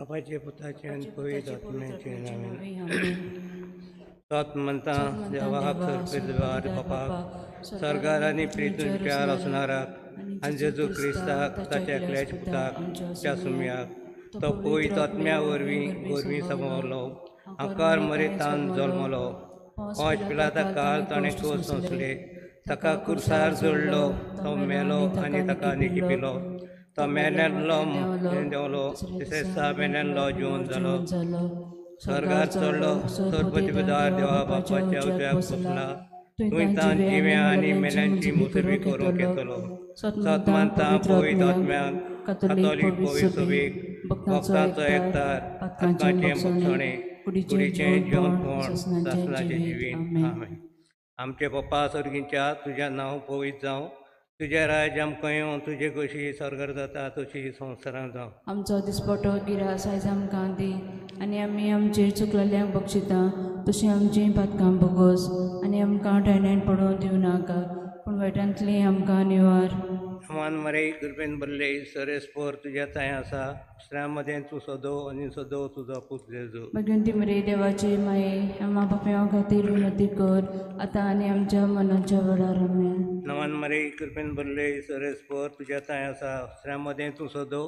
बापाचे पुताचे आणि पवित्र आत्म्याचे नावे आमेन. सात म्हणता देवा सर्पेद्वार बापाक सर्गार आणि प्रितून प्यार असणारा आणि जेजू क्रिस्ताक ताच्या एकल्याच्या पुताक त्या सुम्याक तो पवित्र आत्म्या वरवीं गोरवीं समवलो आकार मरेतान जल्मलो पांच पिलाता काळ ताणें कोस सोंसले ताका कुर्सार जोडलो तो मेलो आनी ताका निखिपिलो तो मेल्यांतलो देंवलो तिसरे सा मेल्यांतलो जिवन जालो स्वर्गार चडलो सर्पतिदार देवा बापाच्या उजव्याक बसला थंय तां जिव्या आनी मेल्यांची मुसरबी करूंक येतलो सतमांता पवित्र आत्म्याक कातोलीक पवित्र सभेक भक्तांचो एकठार आत्माचें भक्षणे कुडीचें जेवणपण सासणाचें जिवीन आमेन. आमचे पप्पा सर्गीच्या तुजें नांव पवित्र जावं तुजें राज आमकां येवं तुजे कशी सर्गार जाता तशी संवसारांत जावं. आमचो दिसपटो गिरास आयज आमकां दी आनी आमी आमचेर चुकलेल्यांक बक्षिता तशीं आमचीं पातकां बोगोस आनी आमकां टायण्यान पडोवन दिवं नाका पूण वायटांतली आमकां निवार. मान मरे कृपेन भरले सरेस्पोर तुज्या ताय आसा दुसऱ्या मदें तूं सदो आनी सदो तुजो पूत जेजू. भगवंती मरे देवाचे माये आम्हा बापाया खातीर विनंती कर आतां आनी आमच्या मनाच्या वेळार आमेन. नमान मरे कृपेन भरले सरेस्पोर तुज्या ताय आसा दुसऱ्या मदें तूं सदो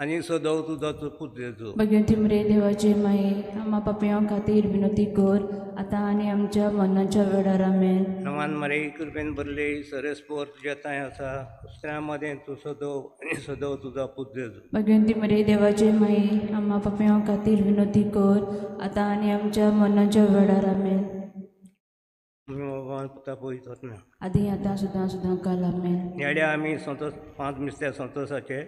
आनी सदो तुजो पूत जेजू. भगवंती मरे देवाचे माये आम्हा बापाया खातीर विनंती कर आतां आनी आमच्या मनाच्या वेळार आमेन. नमान मरे कृपेन भरले सरेस्पोर तुज्या ताय आसा दुसऱ्या मदें तूं सदो आनी सदो तुजो पूत जेजू. भगवंती मरे देवाचे माये आम्हा बापाया खातीर विनंती कर आतां आनी आमच्या मनाच्या वेळार आमेन. पुता पळयत वतना आदी आतां सुद्दां सुद्दां काल आमेन. हेड्या आमी संतोश 5 मिस्तेर संतोशाचे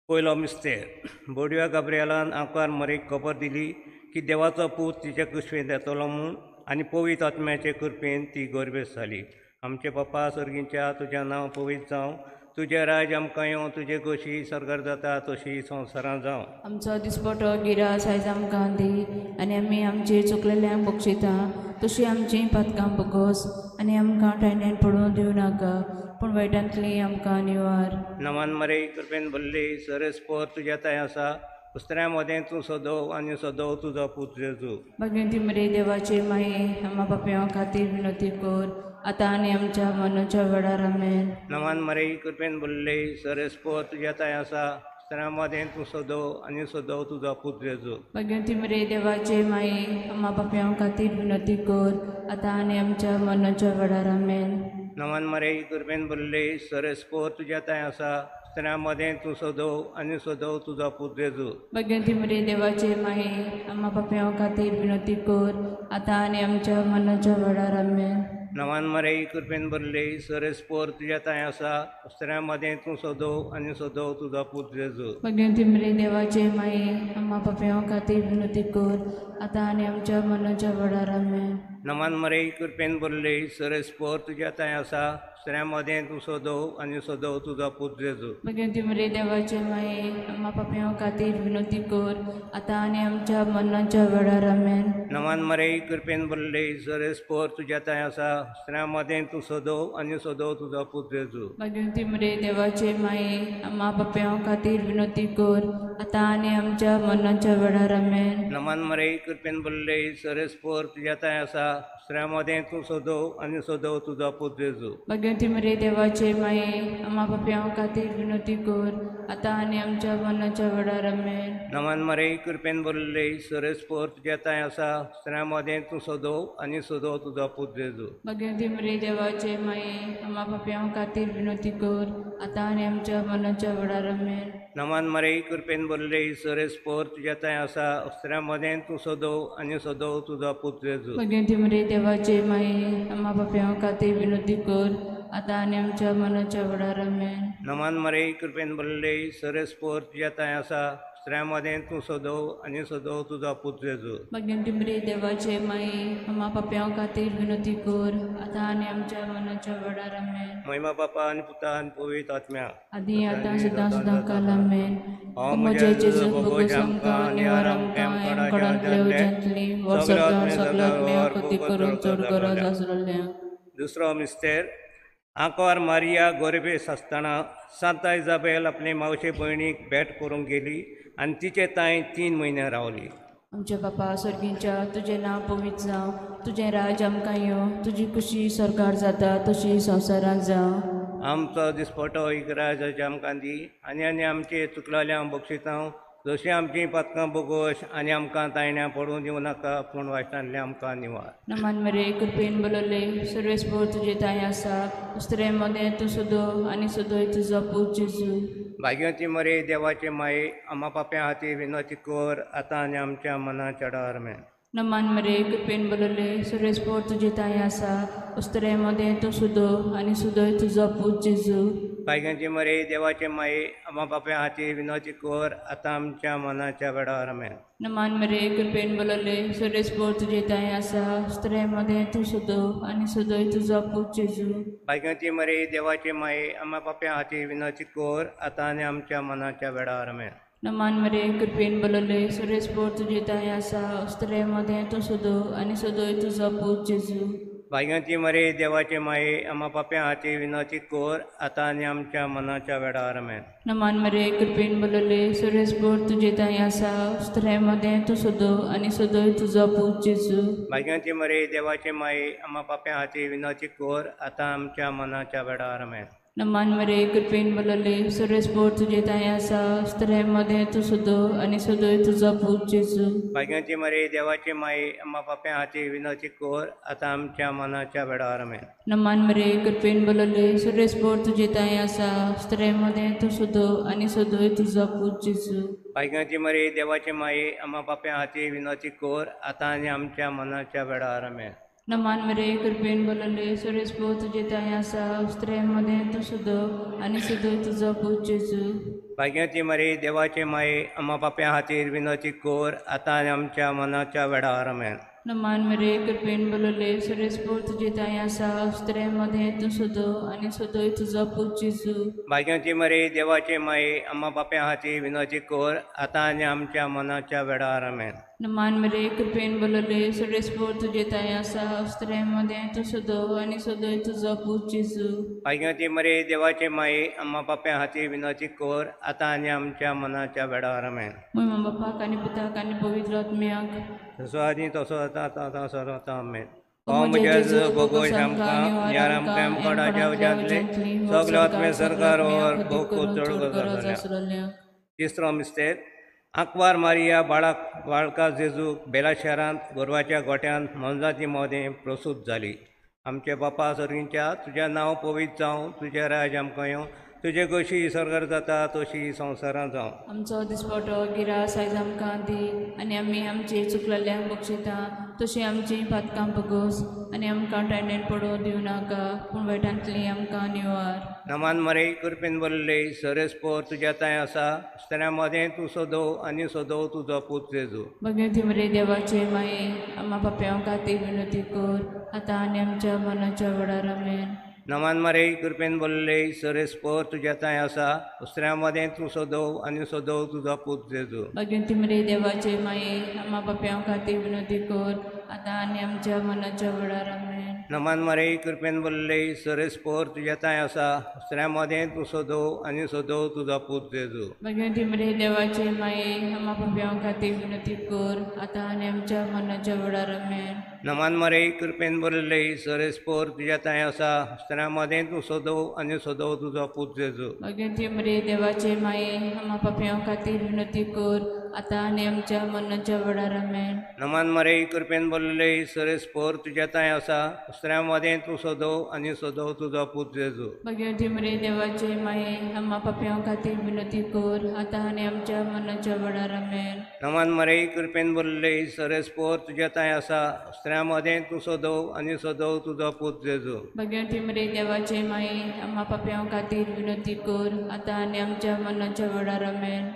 पयलो मिस्तेर बोडव्या गाब्रिएलान आंकार मरेक खबर दिली की देवाचो पूत तिच्या कुशवेंत येतलो म्हूण आनी पवित्र आत्म्याचे कृपेन ती गोरबेस जाली. आमचे पप्पा सर्गीच्या तुजें नांव पवित्र जावं तुजें राज आमकां येवं तुजे कशी सर्गार जाता तशी संवसारांत जावं. आमचो दिसपटो गिरास आयज आमकां दी आनी आमी आमचेर चुकलेल्यांक बक्षिता तशीं आमचीं पातकां बोगोस आनी आमकां टायण्यान पडोवन दिवं नाका पूण वायटांतली आमकां निवार. नमान मरे कृपेन भरले सरेस्पोर तुज्या ताय आसा दुसऱ्या मदें तूं सदो आनी सदो तुजो पूत जेजू. भगवंती मरे देवाचे माये आम्हा बापाया खातीर विनंती कर आतां आनी आमच्या मनाच्या वेळार आमेन. नमान मरे कृपेन भरले सरेस्पोर तुज्या ताय आसा दुसऱ्या मदें तूं सदो आनी सदो तुजो पूत जेजू. भगवंती मरे देवाचे माये आम्हा बापाया खातीर विनंती कर आतां आनी आमच्या मनाच्या वेळार आमेन. नमान मरे कृपेन भरले सरेस्पोर तुज्या ताय आसा दुसऱ्या मदें तूं सदो आनी सदो तुजो पूत जेजू. भगवंती मरे देवाचे माये आम्हा बापाया खातीर विनंती कर आतां आनी आमच्या मनाच्या वेळार आमेन. नमान मरे कृपेन भरले सरेस्पोर तुज्या ताय आसा दुसऱ्या मदें तूं सदो आनी सदो तुजो पूत जेजू. भगवंती मरे देवाचे माये आम्हा बापाया खातीर विनंती कर आतां आनी आमच्या मनाच्या वेळार आमेन. नमान मरे कृपेन भरले सरेस्पोर तुज्या ताय आसा दुसऱ्या मदें तूं सदो आनी सदो तुजो पूत जेजू. भगवंती मरे देवाचे माये आम्हा बापाया खातीर विनंती कर आतां आनी आमच्या मनाच्या वेळार आमेन. नमान मरे कृपेन भरले सरेस्पोर तुज्या ताय आसा दुसऱ्या मदें तूं सदो आनी सदो तुजो पूत जेजू. भगवंती मरे देवाचे माये आम्हा बापाया खातीर विनंती कर आतां आनी आमच्या मनाच्या वेळार आमेन. नमान मरे कृपेन भरले सरेस्पोर तुज्या ताय आसा दुसऱ्या मदें तूं सदो आनी सदो तुजो पूत जेजू. भगवंती मरे देवाचे माये आम्हा बापाया खातीर विनंती कर आतां आनी आमच्या मनाच्या वेळार आमेन. नमान मरे कृपेन भरले सरेस्पोर तुज्या ताय आसा दुसऱ्या मदें तूं सदो आनी सदो तुजो पूत जेजू. भगवंती मरे देवाचे माये आम्हा बापाया खातीर विनंती कर आतां आनी आमच्या मनाच्या वेळार आमेन. नमान मरे कृपेन भरले सरेस्पोर तुज्या ताय आसा दुसऱ्या मदें तूं सदो आनी सदो तुजो पूत जेजू. भगवंती मरे देवाचे माये आम्हा बापाया खातीर विनंती कर आतां आनी आमच्या मनाच्या वेळार आमेन. नमान मरे कृपेन भरले सरेस्पोर तुज्या ताय आसा दुसऱ्या मदें तूं सदो आनी सदो तुजो पूत जेजू. भगवंती मरे देवाचे माये आम्हा बापाया खातीर विनंती कर आतां आनी आमच्या मनाच्या वेळार आमेन. महिमा बापा आनी पुता आनी पवित्र आत्म्या आदी आतां सुद्दां सुद्दां काल आमेन. म्हजे जेजू बोगोस आमकां निवार आमकां कोणांतले उज्यांतली वर सगळ्या सगळ्याक मेळ कती करून चड गरज आसलेल्या. दुसरो मिस्तेर आंकवार मारिया गोरबेस आसतना सांता इजाबेल आपले मावशे भयणीक भेट करूंक गेली आनी तिचे ताई 3 म्हयने रावली. आमच्या बापा सर्गींच्या तुझें नांव पवित्र जावं, तुझें राज आमकां येवं, तुजी खुशी सरकार जाता तशी संवसारांत जावं. आमचो दिसपटो इकराज आमकां दी आनी आमचे चुकलेल्यांक बक्षितांव, जशीं आमची पातकां बोगोश आनी आमकां तायण्या पडूं दिवं नाका, पूण वायटांतले आमकां निवार. नमान मरे कृपेन बलले सर्वेस्पोर तुजे ताय आसा, उस्त्रे मदें तूं सुदो आनी सुदोय तुजो पूत जेजू. भाग्यवती मरे देवाचे माये, आम्हा पाप्या हाती विनोती कर, आतां आनी आमच्या मना चडार आमेन. नमान मरे कृपेन बलले सर्वेस्पोर तुजे ताय आसा, उस्त्रे मदें तूं सुदो आनी सुदोय तुजो पूत जेजू. भाग्यवती मरे देवाचे माये, आम्हा पाप्या हाती विनोती कर, आतां आमच्या मनाच्या वेळार आमेन. नमान मरे कृपेन बलले सर्वेस्पोर तुजे ताय आसा, उस्त्रे मदें तूं सुदो आनी सुदोय तुजो पूत जेजू. भाग्यवती मरे देवाचे माये, आम्हा पाप्या हाती विनोती कर, आतां आनी आमच्या मनाच्या वेळार आमेन. नमान मरे कृपेन बलले सर्वेस्पोर तुजे ताय आसा, उस्त्रे मदें तूं सुदो आनी सुदोय तुजो पूत जेजू. भाग्यवती मरे देवाचे माये, आम्हा पाप्या हाती विनोती कर, आतां आनी आमच्या मनाच्या वेळार आमेन. नमान मरे कृपेन बलले सर्वेस्पोर तुजे ताय आसा, उस्त्रे मदें तूं सुदो आनी सुदोय तुजो पूत जेजू. भाग्यवती मरे देवाचे माये, आम्हा पाप्या हाती विनोती कर, आतां आमच्या मनाच्या वेळार आमेन. नमान मरे कृपेन बलले सर्वेस्पोर तुजे ताय आसा, उस्त्रे मदें तूं सुदो आनी सुदोय तुजो पूत जेजू. भाग्यवती मरे देवाचे माये, आम्हा पाप्या हाती विनोती कर, आतां आमच्या मनाच्या वेळार आमेन. नमान मरे कृपेन बलले सर्वेस्पोर तुजे ताय आसा, उस्त्रे मदें तूं सुदो आनी सुदोय तुजो पूत जेजू. भाग्यवती मरे देवाचे माये, आम्हा पाप्या हाती विनोती कर, आतां आनी आमच्या मनाच्या वेळार आमेन. नमान मरे कृपेन बलले सर्वेस्पोर तुजे ताय आसा, उस्त्रे मदें तूं सुदो आनी सुदोय तुजो पूत जेजू. भाग्यवती मरे देवाचे माये, आम्हा पाप्या हातीर विनोती कर, आतां आनी आमच्या मनाच्या वेळार आमेन. नमान मरे कृपेन बलले सर्वेस्पोर तुजे ताय आसा, उस्त्रे मदें तूं सुदो आनी सुदोय तुजो पूत जेजू. भाग्यवती मरे देवाचे माये, आम्हा पाप्या हातीर विनोती कर, आतां आनी आमच्या मनाच्या वेळार आमेन. नमान मरे कृपेन बलले सर्वेस्पोर तुजे ताय आसा, उस्त्रे मदें तूं सुदो आनी सुदोय तुजो पूत जेजू. भाग्यवती मरे देवाचे माये, आम्हा पाप्या हातीर विनोती कर, आतां आनी आमच्या मनाच्या वेळार आमेन. महिमा बापाक आनी पुताक आनी पवित्र आत्म्याक, तसो आनी तसो आतां सरो आमेन. हो म्हज्या भोगोश आमकां यार आमकां कोणाच्या वजांतले सगळे आत्मे सरकार वर भोग चड गजाल्या. तिसरो मिस्टेक, आंकवार मारिया बाळका जेजूक बेला शहरांत गोरवाच्या गोट्यांत मोनजाती मदें प्रसूत जाली. आमचे बापा सर्गींच्या तुजें नांव पवित्र जावं, तुजें राज आमकां येवं, तुजे कशी सरकार जाता तशी संवसारांत जावं. आमचो दिसपटो गिरास आयज आमकां दी आनी आमी आमची चुकलेल्यांक बक्षिता, तशी आमची पातकां बगोस आनी आमकां टायणेन पडूं दिवं नाका, पूण वायटांतली आमकां निवार. नमान मरे कृपेन बरले सर्वेस्पोर तुज्या ताय आसा, उस्त्र्या मदें तूं सोदो आनी सोदो तुजो पूत जेजू. भगवती मरे देवाचे माये, आम्हा पाप्यां खातीर विनोती कर, आतां आनी आमच्या मनाच्या वेळार आमेन. नमान मरे कृपेन बरले सर्वेस्पोर तुज्या ताय आसा, उस्त्र्या मदें तूं सोदो आनी सोदो तुजो पूत जेजू. भगवती मरे देवाचे माये, आम्हा पाप्यां खातीर विनोती कर, आतां आनी आमच्या मनाच्या वेळार आमेन. नमान मरे कृपेन बरले सर्वेस्पोर तुज्या ताय आसा, उस्त्र्या मदें तूं सोदो आनी सोदो तुजो पूत जेजू. भगवती मरे देवाचे माये, आम्हा पाप्यां खातीर विनोती कर, आतां आनी आमच्या मनाच्या वेळार आमेन. नमान मरे कृपेन बरले सर्वेस्पोर तुज्या ताय आसा, उस्त्र्या मदें तूं सोदो आनी सोदो तुजो पूत जेजू. भगवती मरे देवाचे माये, आम्हा पाप्यां खातीर विनोती कर, आतां आनी आमच्या मनाच्या वेळार आमेन. नमान मरे कृपेन बरले सर्वेस्पोर तुज्या ताय आसा, उस्त्र्या मदें तूं सोदो आनी सोदो तुजो पूत जेजू. भगवती मरे देवाचे माये, आम्हा पाप्यां खातीर विनोती कर, आतां आनी आमच्या मनाच्या वेळार आमेन. नमान मरे कृपेन बरले सर्वेस्पोर तुज्या ताय आसा, उस्त्र्या मदें तूं सोदो आनी सोदो तुजो पूत जेजू. भगवती मरे देवाचे माये, आम्हा पाप्यां खातीर विनोती कर, आतां आनी आमच्या मनाच्या वेळार आमेन.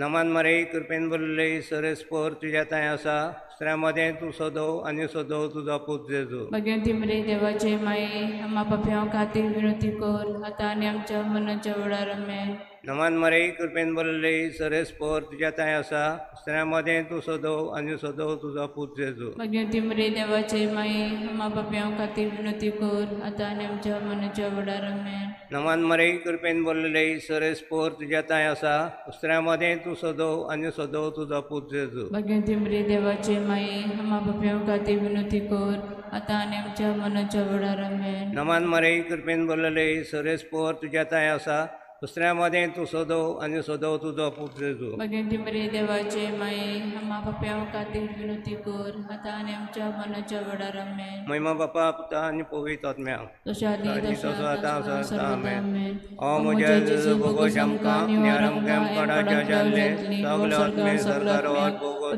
नमान मरे कृपेन बरले सर्वेस्पोर तुज्या ताय आसा, उस्त्र्या मदें तूं सोदो आनी सोदो तुजो पूत जेजू. भगवती मरे देवाचे माये, आम्हा पाप्यां खातीर विनोती कर, आतां आनी आमच्या मनाच्या वेळार आमेन. नमान मरे कृपेन भरले सरे स्पोर तुझ्या ताय आसा स्त्रियांमध्ये तू सोदव आणि सोदव तुझा पूत जेजू भगवती मरे देवाचे माये आम्हा पाप्यां खातीर विनंती कर आता आनी आमच्या मनाच्या वडार आमेन. नमान मरे कृपेन भरले सरे स्पोर तुझ्या ताय आसा स्त्रियांमध्ये तू सोदव आणि सोदव तुझा पूत जेजू भगवती मरे देवाचे माये आम्हा पाप्यां खातीर विनंती कर आता आनी आमच्या मनाच्या वडार आमेन. नमान मरे कृपेन भरले सरे स्पोर तुझ्या ताय आसा स्त्रियांमध्ये तू सोदव आणि सोदव तुझा पूत जेजू भगवती मरे देवाचे माये आम्हा पाप्यां खातीर विनंती कर आता आनी आमच्या मनाच्या वडार आमेन. महिमा बापा पुता आणि पवित्र आत्म्या तशें आदी आनी तशें तसो आतां आतां सर्वदा आमेन. आमेन. ओ म्हज्या जेजू भोगोश आमकां न्यारम केम कोणाच्या जाल्ले सगळे आत्मे सरकारावर भोगोस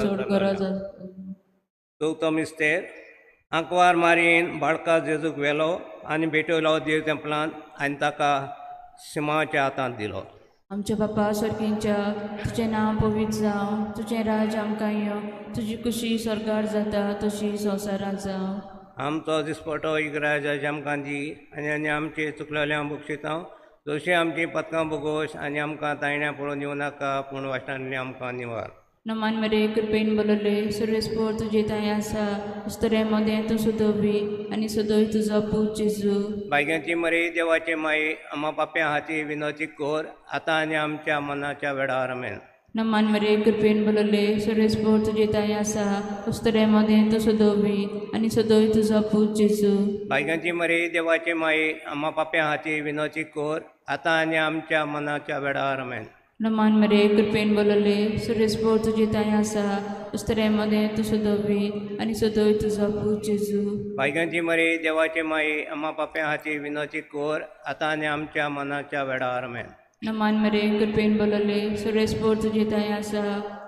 चड गरज चवथो मिस्तेर आंकवार मारीन बाळका जेजूक व्हेलो आनी भेटयलो देव तेंपलांत आनी ताका सिंहाच्या हातांत दिलो. आमच्या बापा सर्गींच्या तुजें नांव पवित्र जावं तुजें राज आमकां यो तुजी खुशी सरकार जाता तशी संवसारांत जावं. आमचो दिसपटो इकराय जज आमकां दी आनी आमचे चुकलेल्यांक बक्षितांव जशी आमची पथकां बगोश आनी आमकां तायण्या पळोवन दिवं नाका पूण वाचनांतली आमकां निवार. नमान मरे कृपेन बलले सुरेस्पोर तुजे ताय आसा उस्तरे मदें तूं सुदोवी आनी सुदोय तुजो पूत जेजू. बायग्यांची मरे देवाचे माये आम्हा पाप्या हाती विनोती कोर आतां आनी आमच्या मनाच्या वेळार आमेन. नमान मरे कृपेन बलले सुरेस्पोर तुजे ताय आसा उस्तरे मदें तूं सुदोवी आनी सुदोय तुजो पूत जेजू. बायग्यांची मरे देवाचे माये आम्हा पाप्या हाती विनोती कोर आतां आनी आमच्या मनाच्या वेळार आमेन. नमान मरे कृपेन बलले सुरेस्पोर तुजे ताय आसा उस्तरे मदें तूं सुदोवी आनी सुदोय तुजो पूत जेजू. बायग्यांची मरे देवाचे माये आम्हा पाप्या हाती विनोती कोर आतां आनी आमच्या मनाच्या वेळार आमेन. नमान मरे कृपेन बलले सुरेस्पोर तुजे ताय आसा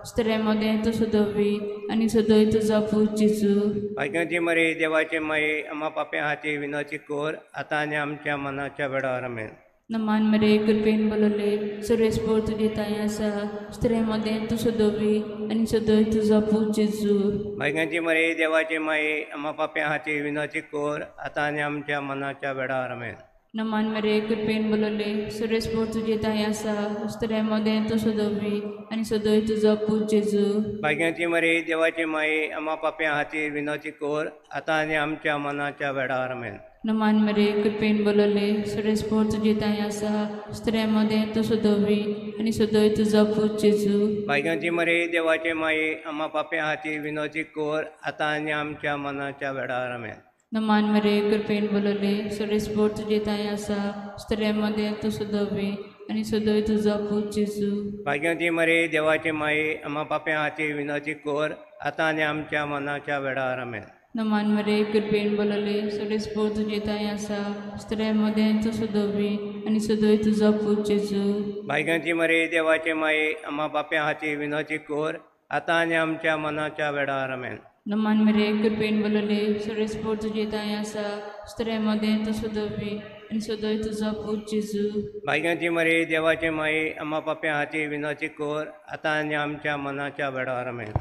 उस्तरे मदें तूं सुदोवी आनी सुदोय तुजो पूत जेजू. बायग्यांची मरे देवाचे माये आम्हा पाप्या हाती विनोती कोर आतां आनी आमच्या मनाच्या वेळार आमेन. नमान मरे कृपेन बलले सुरेस्पोर तुजे ताय आसा उस्तरे मदें तूं सुदोवी आनी सुदोय तुजो पूत जेजू. बायग्यांची मरे देवाचे माये आम्हा पाप्या हाती विनोती कोर आतां आनी आमच्या मनाच्या वेळार आमेन. नमान मरे कृपेन बलले सुरेस्पोर तुजे ताय आसा उस्तरे मदें तूं सुदोवी आनी सुदोय तुजो पूत जेजू. बायग्यांची मरे देवाचे माये आम्हा पाप्या हाती विनोती कोर आतां आनी आमच्या मनाच्या वेळार आमेन. नमान मरे कृपेन बलले सुरेस्पोर तुजे ताय आसा उस्तरे मदें तूं सुदोवी आनी सुदोय तुजो पूत जेजू. बायग्यांची मरे देवाचे माये आम्हा पाप्या हाती विनोती कोर आतां आनी आमच्या मनाच्या वेळार आमेन. नमान मरे कृपेन बलले सुरेस्पोर तुजे ताय आसा उस्तरे मदें तूं सुदोवी आनी सुदोय तुजो पूत जेजू. बायग्यांची मरे देवाचे माये आम्हा पाप्या हाती विनोती कोर आतां आनी आमच्या मनाच्या वेळार आमेन. नमान मरे कृपेन बलले सुरेस्पोर तुजे ताय आसा उस्तरे मदें तूं सुदोवी आनी सुदोय तुजो पूत जेजू. बायग्यांची मरे देवाचे माये आम्हा पाप्या हाती विनोती कोर आतां आनी आमच्या मनाच्या वेळार आमेन. नमान मरे कृपेन बलले सुरेस्पोर तुजे ताय आसा उस्तरे मदें तूं सुदोवी आनी सुदोय तुजो पूत जेजू. बायग्यांची मरे देवाचे माये आम्हा पाप्या हाती विनोती कोर आतां आनी आमच्या मनाच्या वेळार आमेन.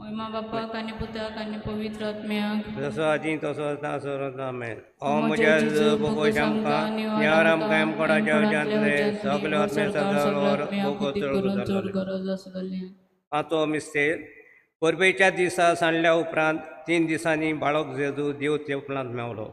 महिमा बापाक आनी पुताक आनी पवित्र आत्म्याक जसो आदी तसो आतां सरोद आमेन. ओ म्हज्या जेजू भोगोश आमकां न्यार आमकां कोणाच्या जातले सगळे आत्मे सरकारावर भोगोस चड गरज आसलेली. पांचवो मिस्तेर परबेच्या दिसा सांडल्या उपरांत 3 दिसांनी बाळक जेजू देव तेंपलांत मेवलो.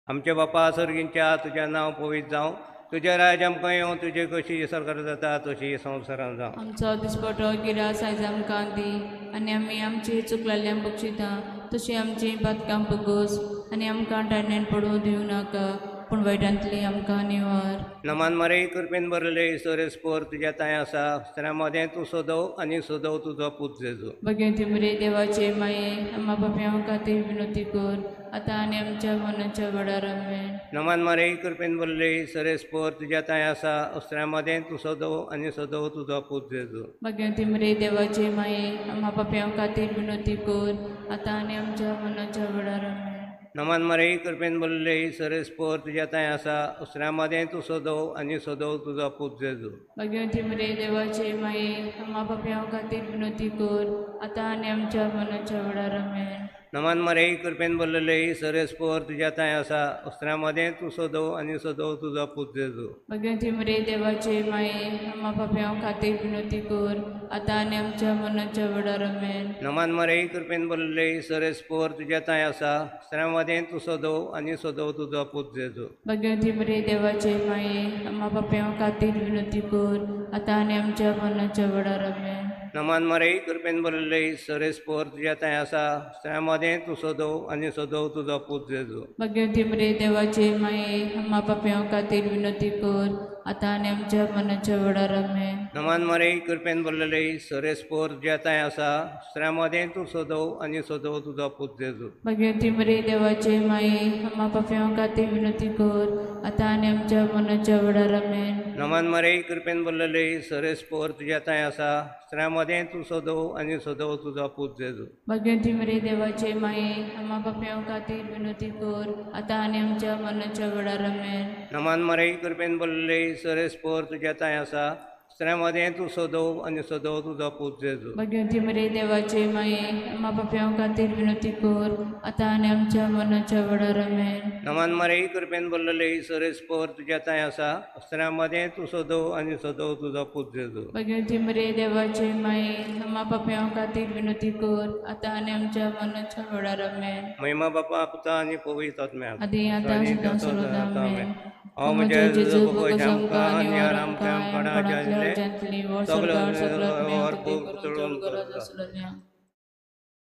आमचे बापा सर्गींच्या तुजें नांव पवित्र जावं तुजें राज आमकां येवं तुजी कशी सरकार जाता तशी संवसारांत जावं. आमचो दिसपटो गिरास आयज आमकां दी आनी आमी आमची चुकलेल्यांक बक्षिता तशी आमची पातकां बगोस आनी आमकां टायण्यान पडूं दिवं नाका पूण वायटांतली आमकां निवार. नमान मरे कृपेन भरले सुरेस्पोर तुज्या ताय आसा स्त्रियां मदें तूं सोदव आनी सोदव तुजो पूत जेजू. भगवती मरे देवाचे माये आम्हा पाप्यां खातीर विनंती कर आतां आनी आमच्या मनाच्या वडार आमेन. नमान मरे कृपेन भरले सुरेस्पोर तुज्या ताय आसा स्त्रियां मदें तूं सोदव आनी सोदव तुजो पूत जेजू. भगवती मरे देवाचे माये आम्हा पाप्यां खातीर विनंती कर आतां आनी आमच्या मनाच्या वडार आमेन. नमान मरे कृपेन भरले सुरेस्पोर तुज्या ताय आसा स्त्रियां मदें तूं सोदव आनी सोदव तुजो पूत जेजू. भगवती मरे देवाचे माये आम्हा पाप्यां खातीर विनंती कर आतां आनी आमच्या मनाच्या वडार आमेन. नमान मरे कृपेन बोललेले सरेस पोर तुझ्या ताय असा अस्त्रामध्ये तू सोदव आणि सोदव तुझा पूत जेजू. भगवंती मरे देवाचे माये आम्हा पाप्यां खातीर विनंती कर आता आनी आमच्या मनाच्या वेळार आमेन. नमान मरे कृपेन बोललेले सरेस पोर तुझ्या ताय असा अस्त्रामध्ये तू सोदव आणि सोदव तुझा पूत जेजू. भगवंती मरे देवाचे माये आम्हा पाप्यां खातीर विनंती कर आता आनी आमच्या मनाच्या वेळार आमेन. नमान मरे कृपेन बोललेले सरेस पोर तुझ्या ताय असा अस्त्रामध्ये तू सोदव आणि सोदव तुझा पूत जेजू. भगवंती मरे देवाचे माये आम्हा पाप्यां खातीर विनंती कर आता आनी आमच्या मनाच्या वेळार आमेन. नमान मरे कृपेन बोललेले सरेस पोर तुझ्या ताय असा अस्त्रामध्ये तू सोदव आणि सोदव तुझा पूत जेजू. भगवंती मरे देवाचे माये आम्हा पाप्यां खातीर विनंती कर आता आनी आमच्या मनाच्या वेळार आमेन. नमान मरे कृपेन बोललेले सरेस पोर तुझ्या ताय असा अस्त्रामध्ये तू सोदव आणि सोदव तुझा पूत जेजू. भगवंती मरे देवाचे माये आम्हा पाप्यां खातीर विनंती कर आता आनी आमच्या मनाच्या वेळार आमेन. नमान मरे कृपेन बोललेले सरेस पोर तुझ्या ताय असा अस्त्रामध्ये तू सोदव आणि सोदव तुझा पूत जेजू. भगवंती मरे देवाचे माये आम्हा पाप्यां खातीर विनंती कर आता आनी आमच्या मनाच्या वेळार आमेन. नमान मरे कृपेन बोललेले सरेस पोर तुझ्या ताय असा अस्त्रामध्ये तू सोदव आणि सोदव तुझा पूत जेजू. भगवंती मरे देवाचे माये आम्हा पाप्यां खातीर विनंती कर आता आनी आमच्या मनाच्या वेळार आमेन. महिमा बापा पुता आणि पवित्र आत्म्याक आदी आतां सुद्दां सदां आमेन. हांव म्हज्या जेजू भगवत आमकां आनी आमकां आमकां जातली वर सरकार सगळ्यात मेळटा चडून गरज आसलेल्या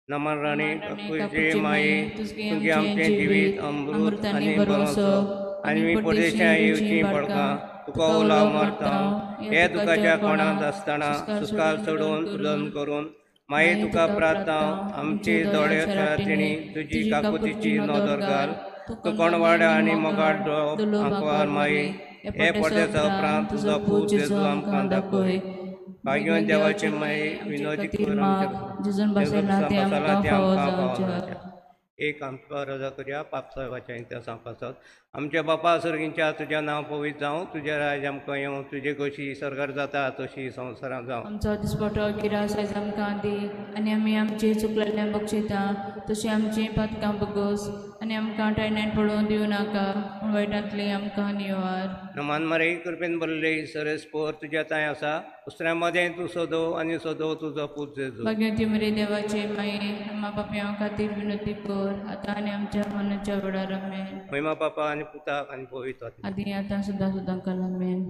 नमन राणी तुझे माये तुझे आमचे जिवीत अमृत आनी भरोसो आनी मी परदेशां येवची पडका तुका उलाव मारता हे तुकाच्या कोणात आसतना सुस्कार सोडून तुलन करून माये तुका प्रार्थना आमचे दोळे तिणी तुजी काकुतीची नदर घाल तू कोणवाड आनी मोगाट आंकवार माये हे पडद्याचा उपरांत तुझा पूत जेजू आमकां दाखय. भाग्यवान देवाचे माये विनोदी करून जिजून बसयला ते आमकां फावो जावचे. एक आमकां रजा करया पाप साहेबाच्या त्या सांगपासत आमच्या बापा सर्गींच्या तुझें नांव पवित्र जावं तुजें राज आमकां येवं तुजे कशी सरकार जाता तशी संवसारांत जावं. आमचो दिसपटो गिरास आयज आमकां दी आनी आमी आमची चुकलेलें बक्षिता तशी आमची पातकां बगोस आनी आमकां टायण्यान पडूं दिवं नाका पूण वायटांतली आमकां निवार. नमान मरे कृपेन बोलले सरेस पोर तुज्या ताय आसा उसऱ्यामध्ये तूं सोदव आनी सोदव तुजो पूत जेजू. भगवंती मरे देवाचे माये आम्हा पाप्यां खातीर विनंती कर आतां आनी आमच्या मनाच्या वेळार आमेन. महिमा बापा आनी पुताक आनी पवित्र आत्म्याक. आदी आतां सुद्दां सदांकाल आमेन.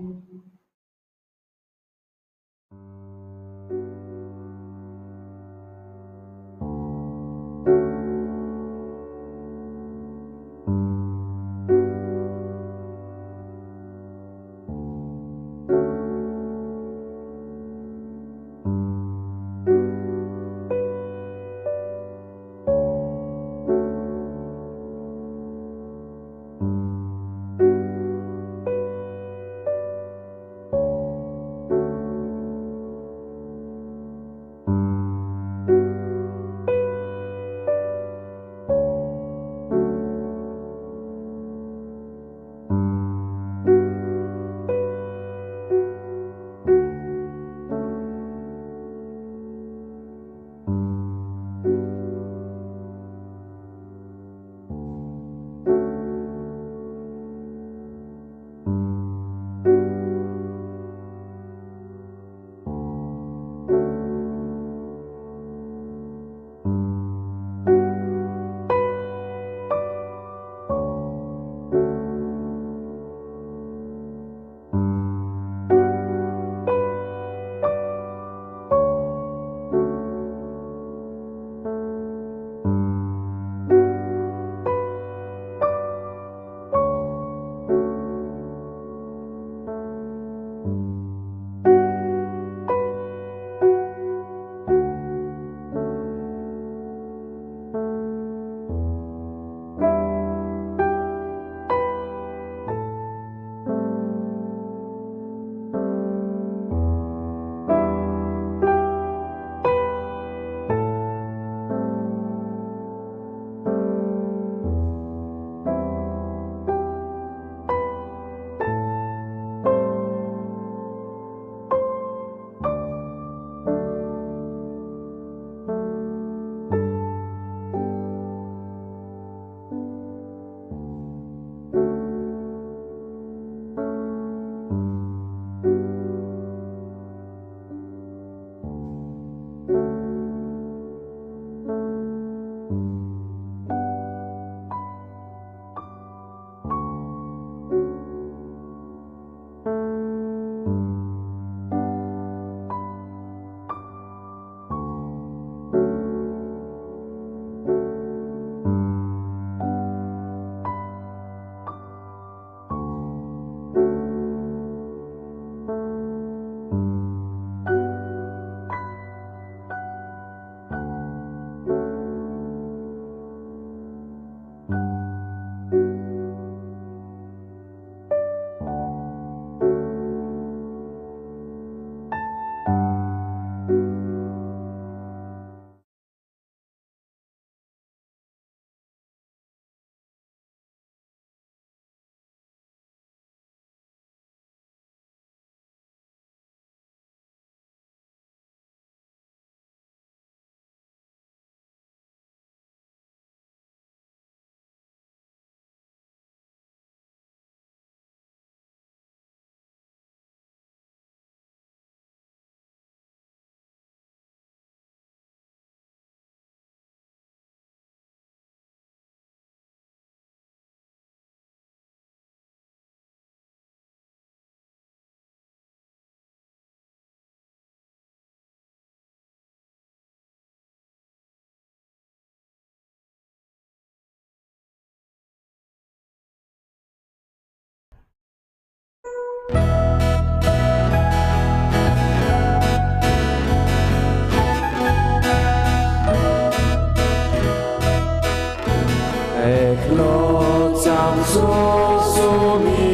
सोमी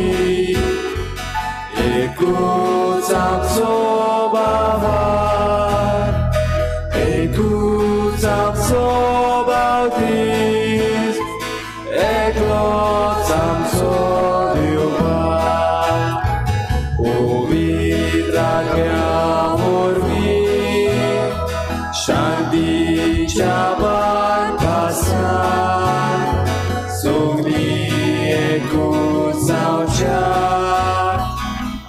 एकूच आमचो बाबार एकूच आमचो बावतीस एकलोच आमचो दिवबार पवित्रात्म्या वरवीं शांतीच्या बांधासान सोगली एकूच जावच्या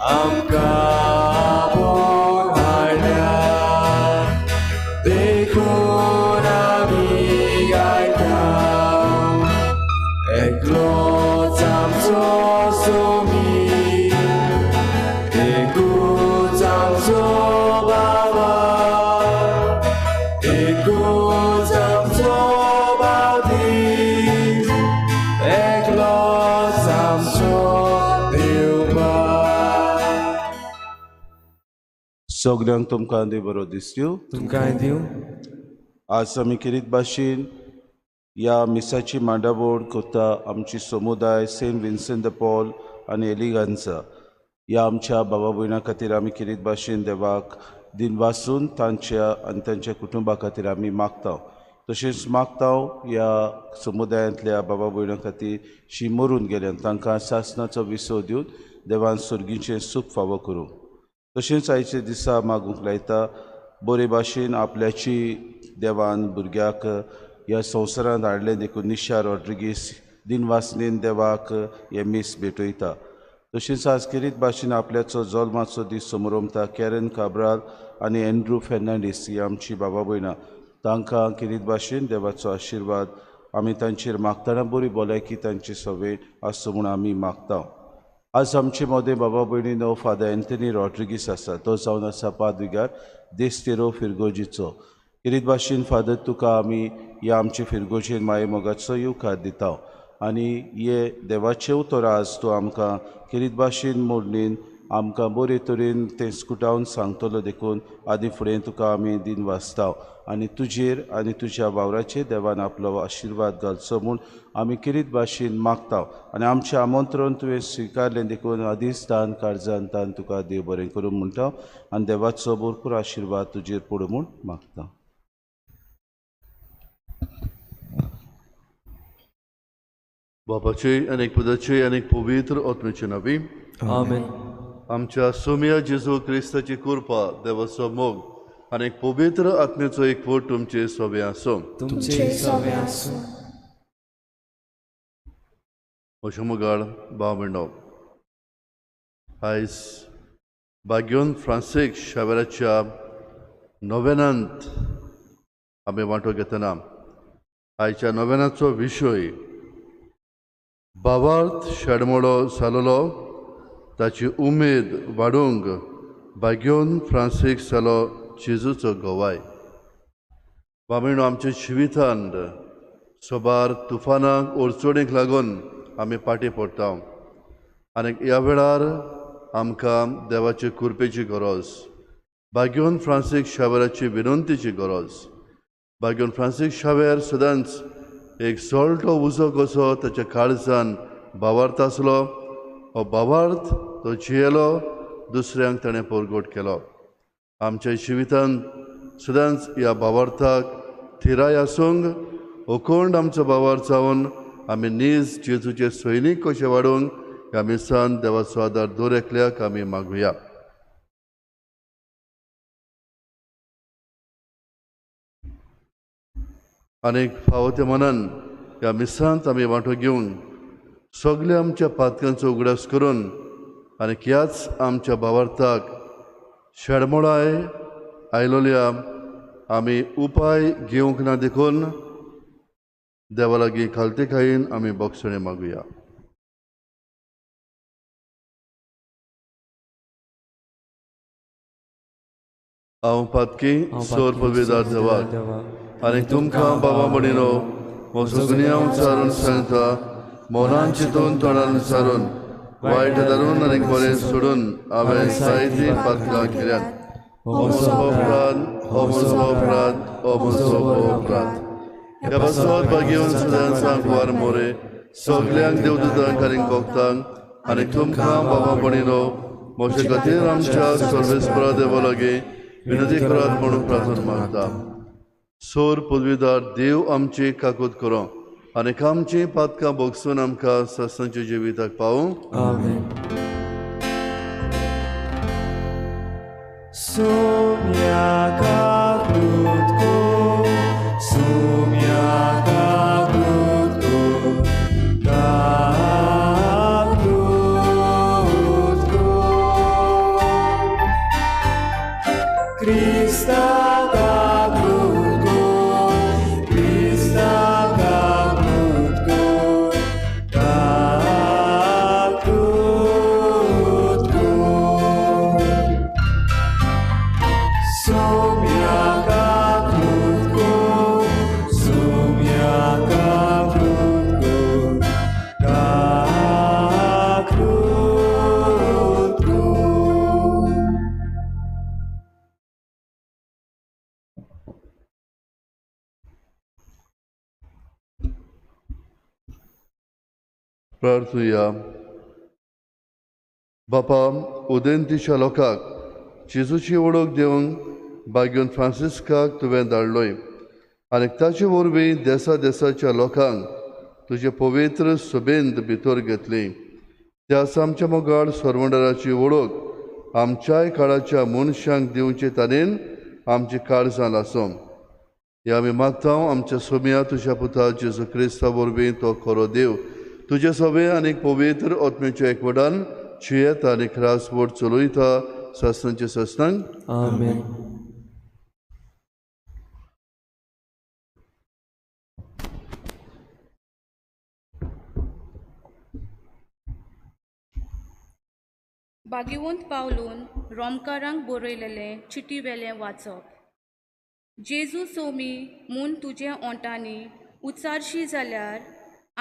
आमकां बोर हाडल्या देखून आमी गायता एकलोच आमचो सोमी एकूच आमचो बाबा एकूच आमचो बावतीस एकलोच आमचो दिवबार. सगल्यांक तुमकां देव बरो दीस दिवं. तुमकां दिवं. आज आमी किरीत भाशेन ह्या मिसाची मांडावळ करता आमची समुदाय सेंट विन्सेंट द पॉल आनी एलिगांजा ह्या आमच्या बाबा भयणां खातीर आमी किरीत भाशेन देवाक दिन वाचून तांच्या आनी तांच्या कुटुंबा खातीर आमी मागता. तशेंच मागता ह्या समुदायांतल्या बाबा भयणां खातीर शीं मरून गेल्यान तांकां सासणाचो विसव दिवन देवान सर्गीचें सूख फावो करूं. तशेंच आयचे दिसा मागूंक लायता बरे भाशेन आपल्याची देवान भुरग्याक ह्या संवसारांत हाडलें देखून निशा रॉड्रिगीस दिन वासनेन देवाक हे मीस भेटयता. तशेंच आज किरीत भाशेन आपल्याचो जल्माचो दीस समोरमता कॅरन काब्राल आनी एंड्रू फेर्नांडीस ही आमची बाबा भयणां तांकां किरीत भाशेन देवाचो आशिर्वाद आमी तांचेर मागतना बरी भलायकी तांचे सवेन आसूं म्हूण आमी मागता. आज आमचे मोदे बाबा भयणीनो फादर एंथनी रॉड्रिगीस आसा तो जावन आसा पाद्रिगार देस्तेरो फिरगोजीचो. किरीत भाशेन फादर तुका आमी ह्या आमचे फिरगोजेन माये मोगाचो येवकार दिता आनी हे देवाचे उतर आज तूं आमकां किरीत भाशेन मोडणीन आमकां बरे तरेन तें स्कुटावन सांगतलो देखून आदी फुडें तुका आमी दिन वाचता आनी तुजेर आनी तुज्या वावराचेर देवान आपलो आशिर्वाद घालचो म्हूण आमी किरीत भाशेन मागता आनी आमचें आमंत्रण तुवें स्विकारलें देखून आदिस्तान काळजांतान तुका देव बरें करूं म्हणटा आनी देवाचो भरपूर आशिर्वाद तुजेर पडूं म्हूण मागता. बापाचे अनेक पुताचे अनेक पवित्र आत्म्याचे नावी आमेन. आमच्या सोम्या जेजू क्रिस्ताची कृपा देवाचो मोग आनी पवित्र आत्म्याचो एकवट तुमचे सोबे आसूं. तुमचे सवे आसूं. अशें मोगाळ भाव भयणो, आयज भाग्योन फ्रांसीक शावेराच्या नोवेनांत आमी वांटो घेतना आयच्या नोवेनाचो विशय भावार्थ शेडमोडो जालोलो ताची उमेद वाडूंक भाग्योन फ्रांसीक जालो जेजूचो गोवाय. बाबीणो आमच्या जिवितांत सोबार तुफानाक ओडचोडींक लागून आमी पाटी पडटा आनी ह्या वेळार आमकां देवाचे कृपेची गरज, भाग्योन फ्रांसीक शावेराची विनंतीची गरज. भाग्योन फ्रांसीक शावेर सदांच एक सोळटो उजो कसो ताच्या काळजान भावार्थ आसलो. हो भावार्थ तो जियेलो, दुसऱ्यांक ताणें परगट केलो. आमच्या जिवितांत सदांच ह्या भावार्थाक थिराय आसूंक अखंड आमचो भावार्थ जावन आमी नीज जेजूचे सैनीक कशे वाडूंक ह्या मिसान देवाचो आदार दर एकल्याक आमी मागुया. आनीक फावो ते मनान ह्या मिसांत आमी वांटो घेवन सगल्या आमच्या पातकांचो उगडास करून आनी ह्याच आमच्या भावार्थाक शेडमोडाय आयलोल्या आमी उपाय घेवंक ना देखून देवा लागीं खालतेकायेन आमी बोगसणे मागुया. हांव पातकी सोर पविदार देवाक आनी तुमकां बाबा म्हणिनो म्हजो गुन्यांव विचारून सांगता, मौनान चिंतून तोंडान विचारून वायट धरून आनी बरें सोडून हांवें जायतीं पातकां केल्यात. हो म्हजो अपराध, हो म्हजो अपराध, हो म्हजो अपराध. ह्या बसवत बागेवन सदांच वार मोरे सगळ्यांक देवदूतांक आनी भक्तांक आनी तुमकां बाबा भणिनो मोशे खातीर आमच्या सर्वेस्परा देवा लागीं विनंती करात म्हणून प्रार्थना मागता. सोर पदवीदार देव आमची काकूत करो आनी आमची पातकां भोगसून आमकां सस्तांच्या जिविताक पावूं. आमेन. Somiaka krótko, somiaka krótko, tak krótko. Krista tak krótko, Krista tak krótko, tak krótko. Somiaka krótko, somiaka krótko, tak krótko. प्रार्थुया. बापा, उदेंतीच्या लोकांक जेजूची वळख दिवंक बागेवन फ्रांसिस्काक तुवें धाडलोय आनी ताचे वरवीं देसा देसाच्या लोकांक तुजे पवित्र सुबेंद भितर घेतली. त्या आमच्या मोगाळ स्वरमंडळाची वळख आमच्याय काळाच्या मनशांक दिवचे तरेन आमची काळजां लासूं. हे आमी मागता आमच्या सोम्या तुज्या पुता जेजू क्रिस्ता वरवीं तो खरो देव तुजे सवे आनीक पवित्र आत्म्याच्या एकवटान जियेता आनी रासवट चलयता सस्तांचे सस्तांक. आमेन. बागेवंत पावलून रोमकारांक बरयलेलें चिटी वेलें वाचप. जेजू सोमी म्हूण तुजे ओंटांनी उचारशी जाल्यार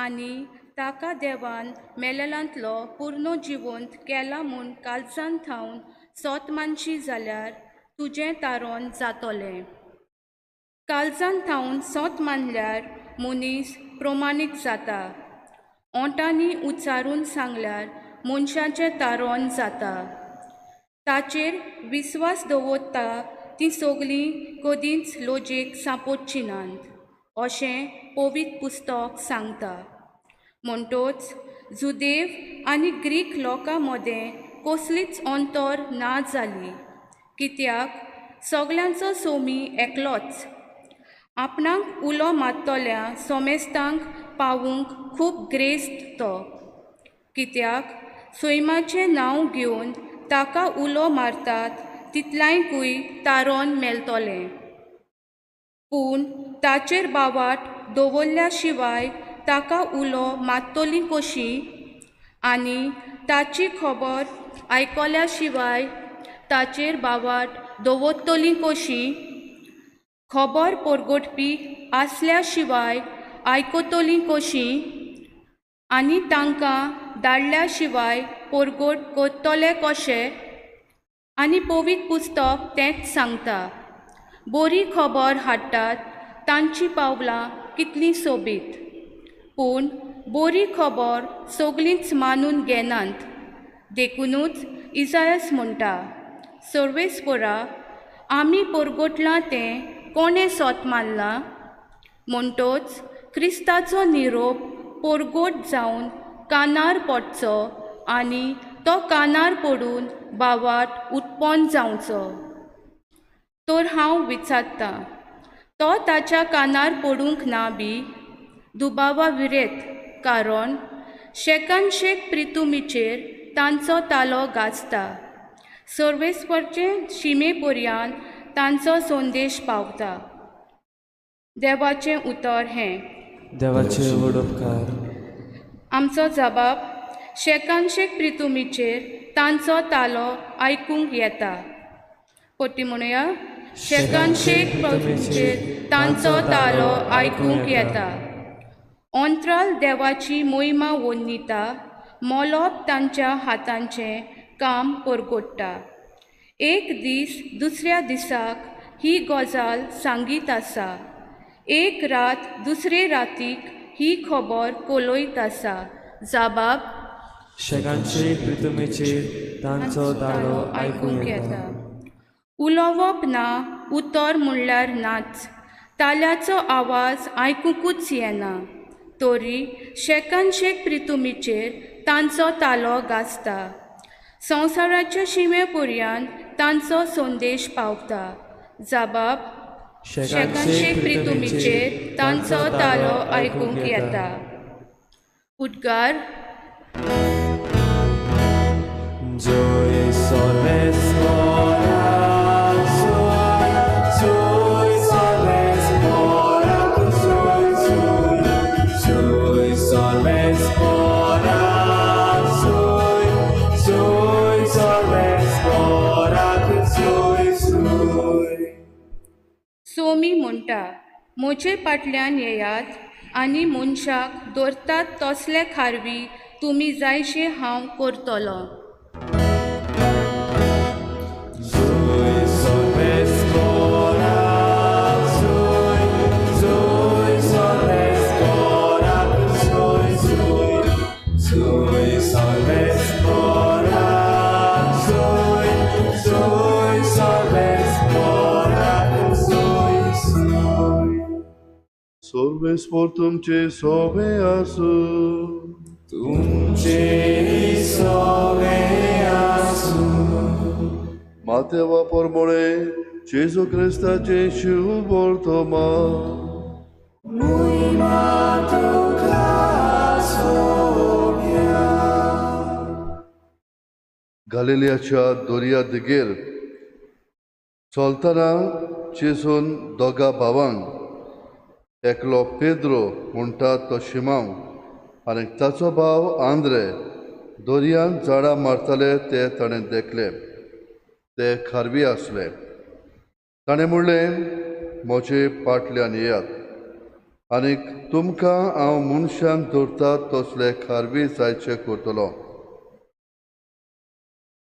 आनी ताका देवान मेलेल्यांतलो पूर्ण जिवंत केला म्हूण काळजान थावन सोत मानशी जाल्यार तुजें तारोन जातोलें. काळजान थावन सोत मानल्यार मनीस प्रमाणीत जाता. ओंटांनी उच्चारून सांगल्यार मनशाचें तारोन जाता. ताचेर विस्वास दवरता तीं सगळीं कदींच लोजेक सांपोडची नात अशें पवित्र पुस्तक सांगता. म्हणटच जुदेव आनी ग्रीक लोकां मदें कसलीच अंतर ना जाली, कित्याक सगळ्यांचो सोमी एकलोच. आपणाक उलो मारतल्या सोमेस्तांक पावूंक खूब ग्रेस्त तो, कित्याक सैमाचें नांव घेवन ताका उलो मारतात तितल्यांकूय तारोन मेलतलें. पूण ताचेर बावाट दवरल्या शिवाय ताका उलो मारतली कशी आनी ताची खबर आयकल्या शिवाय ताचेर बावाट दवरतली कशी. खबर परगटपी आसल्या शिवाय आयकतली कशी आनी तांकां धाडल्या शिवाय परगट करतले कशे. आनी पवित्र पुस्तक तेंच सांगता. बरी खबर हाडटात तांची पावलां कितलीं सोबीत. पूण बरी खबर सगळींच मानून घेनात. देखूनच इसायास म्हणटा, सर्वेस्परा आमी परगटलां तें कोणें सोत मानलां. म्हणटच क्रिस्ताचो निरोप परगट जावन कानार पडचो आनी तो कानार पडून बावाट उत्पन्न जावचो. तर हांव विचारतां, तो ताच्या कानार पडूंक ना बी? दुबावा विरेत, कारण शेकान शेक प्रितुमीचेर तांचो तालो गाजता. सर्वेस्परचे शिमे पर्यान तांचो संदेश पावता. देवाचें उतर हें. देवाचे व्हड उपकार. आमचो जबाब शेकान शेक प्रितुमीचेर तांचो तालो आयकूंक येता. पोटी म्हणुया, शेकान शेक प्रितुमीचेर तांचो तालो आयकूंक येता. अंतराल देवाची मोहिमा वर्णिता. मोलोप तांच्या हातांचें काम परगडटा. एक दीस दुसऱ्या दिसाक ही गजाल सांगीत आसा. एक रात दुसरे रातीक ही खबर कोलोयत आसा. जाबाब शेकांचे प्रितुमेचेर तांचो ताळो आयकूंक येता. उलोवप ना, उतर म्हणल्यार नाच. ताल्याचो आवाज आयकूंकूच येना. तोरी शेकांशेक प्रितुमीचेर तांचो तालो गाजता. संवसाराच्या शिमे पर्यंत तांचो संदेश पावता. जाबाब शेकांशेक प्रितुमीचेर तांचो तालो आयकूंक येता. उद्गार Joy soles mora, joy, joy soles mora, joy, joy, joy soles mora, joy, joy soles mora, joy, joy. Somi म्हणटा, म्हजे फाटल्यान येयात आनी मनशाक दवरतात तसले खारवी तुमी जायशे हांव करतलो. Joy soles mora, joy, joy soles mora, joy, joy, joy soles mora, joy, joy soles mora, joy, joy. Solve sportumce sove asu. तुमचे सवे आसू. Mateva pormone, Jesu Christace Shiv बोलतोमा. Mój matuka sobie. गालिलियाच्या दोर्या देगेर चलतना जेसून दोगा भावांक एकलो पेद्रो म्हणटा तो शिमाव आनी ताचो भाव आंद्रे दोर्यांत झाडां मारताले ते ताणें देखले. ते खारवी आसले. ताणें म्हणलें, म्हजे फाटल्यान येयात आनीक तुमकां हांव मनशांक दवरता तसले खारवी जायचे करतलो.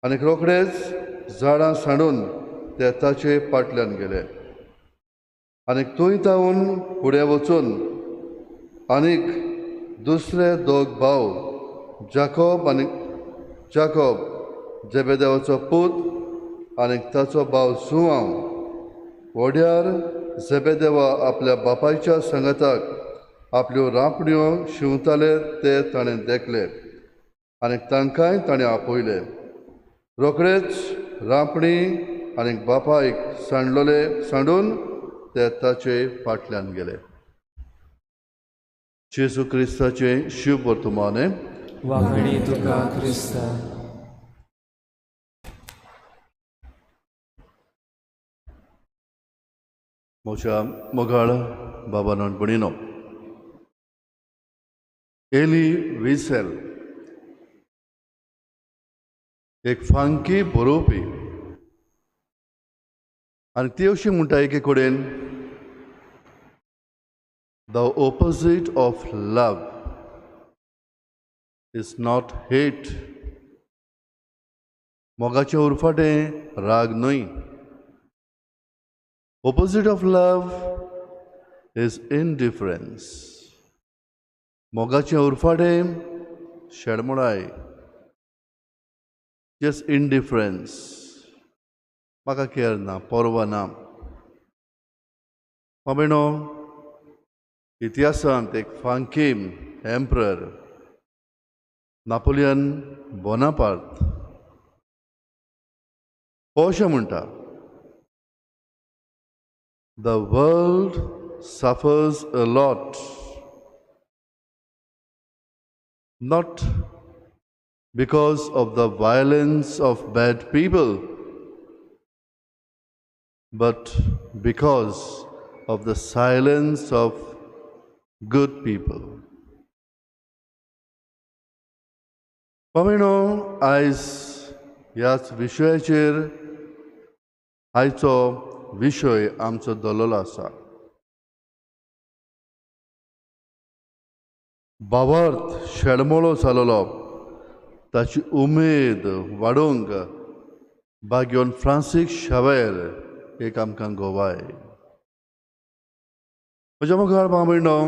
आनीक रोखडेच झाडां सांडून ते ताचे फाटल्यान गेले. आनीक थंय तावन फुडें वचून आनीक दुसरे दोग भाव जाकोब जेबेदेवाचो पूत आनीक ताचो भाव सुवांव व्हड्यार जेबेदेवा आपल्या बापायच्या संगताक आपल्यो रांपण्यो शिंवताले ते ताणें देखले आनीक तांकांय ताणें आपयले. रोखडेच रांपणी आनीक बापायक सांडून ते ताचे फाटल्यान गेले. जेसू क्रिस्ताचे शिव वर्तमाने वांगडी तुका क्रिस्ता. म्हज्या मोगाळ बाबा भणिनो, एली विसेल एक फांकी बरोवपी आनी ती अशी म्हणटा एके कडेन, The opposite of love is not hate. मोगाचें उरफाटें राग न्हय. Opposite of love is indifference. मोगाचें उरफाटें शेडमोडाय. Just indifference. म्हाका केअर ना, पर्वा ना. मामेनो, इतिहासांत एक फांकीम एम्परर नापोलियन बोनापार्ट अशें म्हणटा, The world suffers a lot, not because of the violence of bad people, but because of the silence of good people. पामिनो, आयज ह्याच विशयाचेर आयचो विशय आमचो दवरलेलो आसा. भावार्थ शेडमोळो जालोलो ताची उमेद वाडोवंक बागेवन फ्रांसीस शावेर एक आमकां गोवाय. म्हज्या मुखार पामिनो,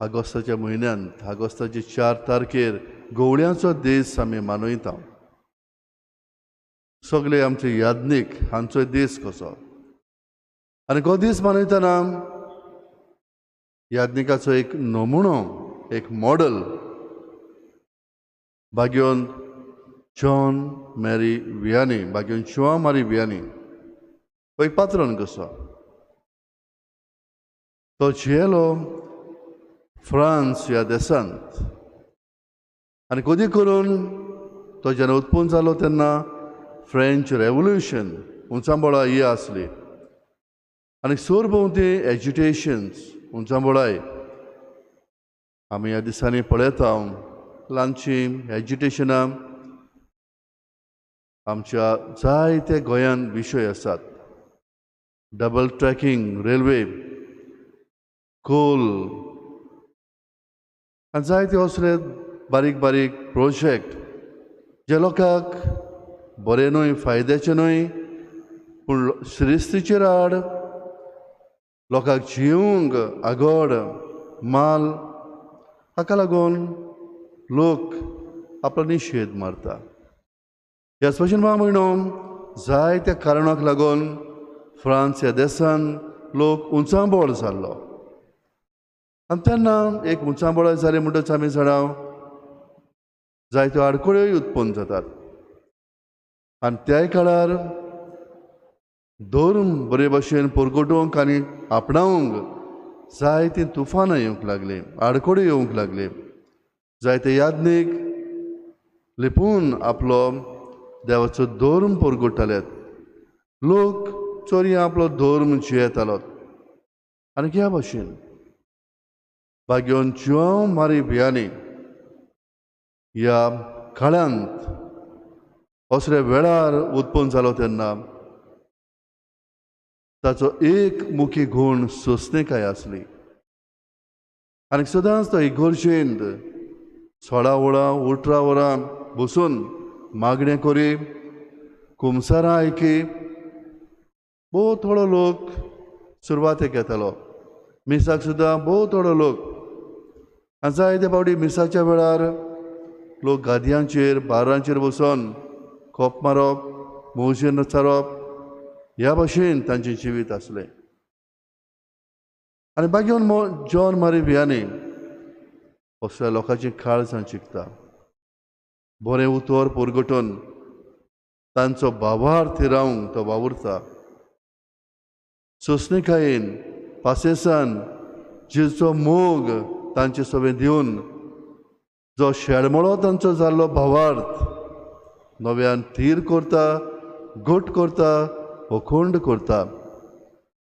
ऑगस्टाच्या म्हयन्यांत ऑगस्टाचे 4 तारखेर गवळ्याचो दीस आमी मनयता. सगळे आमचे यादनीक हांचो दीस कसो. आनी हो दीस मनयतना यादनिकाचो एक नमुनो, एक मॉडल भाग्योन जॉन मॅरी वियानी, भाग्योन जुआंव मारी वियानी, हो एक पात्रण कसो. तो जियेलो फ्रांस ह्या देशांत. आनी कधी करून तो जेन्ना उत्पन्न जालो तेन्ना फ्रेंच रेवल्युशन उंचांबोळा ही आसली. आनी सोरभोंवती एज्युटेशन्स उंचांबोळाय आमी ह्या दिसांनी पळयता. ल्हानशी एज्युटेशनां आमच्या जायते गोंयांत विशय आसात. डबल ट्रॅकिंग रेल्वे, कोल आनी जायते असले बारीक बारीक प्रोजेक्ट जे लोकांक बरे न्हय, फायद्याचे न्हय, पूण श्रिस्तीचेर आड लोकांक जिवंक आगोड माल, हाका लागून लोक आपलो निशेध मारता. ह्याच भशेन म्हयनो जायत्या कारणाक लागून फ्रांस ह्या देशांत लोक उंचांबोळ जाल्लो. आनी तेन्ना एक उंचांबोळ जालें म्हणटच आमी जाणाव जायत्यो आडखळ्योय उत्पन्न जातात. आनी त्याय काळार धर्म बरे भशेन परगटूंक आनी आपणावंक जायतीं तुफानां येवंक लागलीं, आडखळ्यो येवंक लागलीं. जायते यादनीक लिपून आपलो देवाचो धर्म परगटताले. लोक चोरयां आपलो धर्म जियेतालो. आनी ह्या भशेन भाग्योन जुआंव मारी वियानी ह्या काळांत असले वेळार उत्पन्न जालो तेन्ना ताचो एक मुख्य गुण सोंसणेकाय आसली. आनी सदांच तो इगोर्जेंत 16 वरां 18 वरां बसून मागणें करी, कुमसारां आयकी. भोव थोडो लोक सुरवातेक येतालो, मिसाक सुद्दां भोव थोडो लोक. आनी जायते फावटी मिसाच्या वेळार लोक गादयांचेर बारांचेर बसून खोप मारप, मौजेर नचारप, ह्या भशेन तांचें जिवीत आसलें. आनी भाग्योन जॉन मारी वियानी असल्या लोकांची काळजां चिंतता. बरें उतर परगटून तांचो भावार्थ रावंक तो वावुरता. सोंसणेकायेन पासेसान जेचो मोग तांचे सवें दिवन जो शेळमळो तांचो जाल्लो भावार्थ नव्यान थीर करता, घट करता, अखंड करता.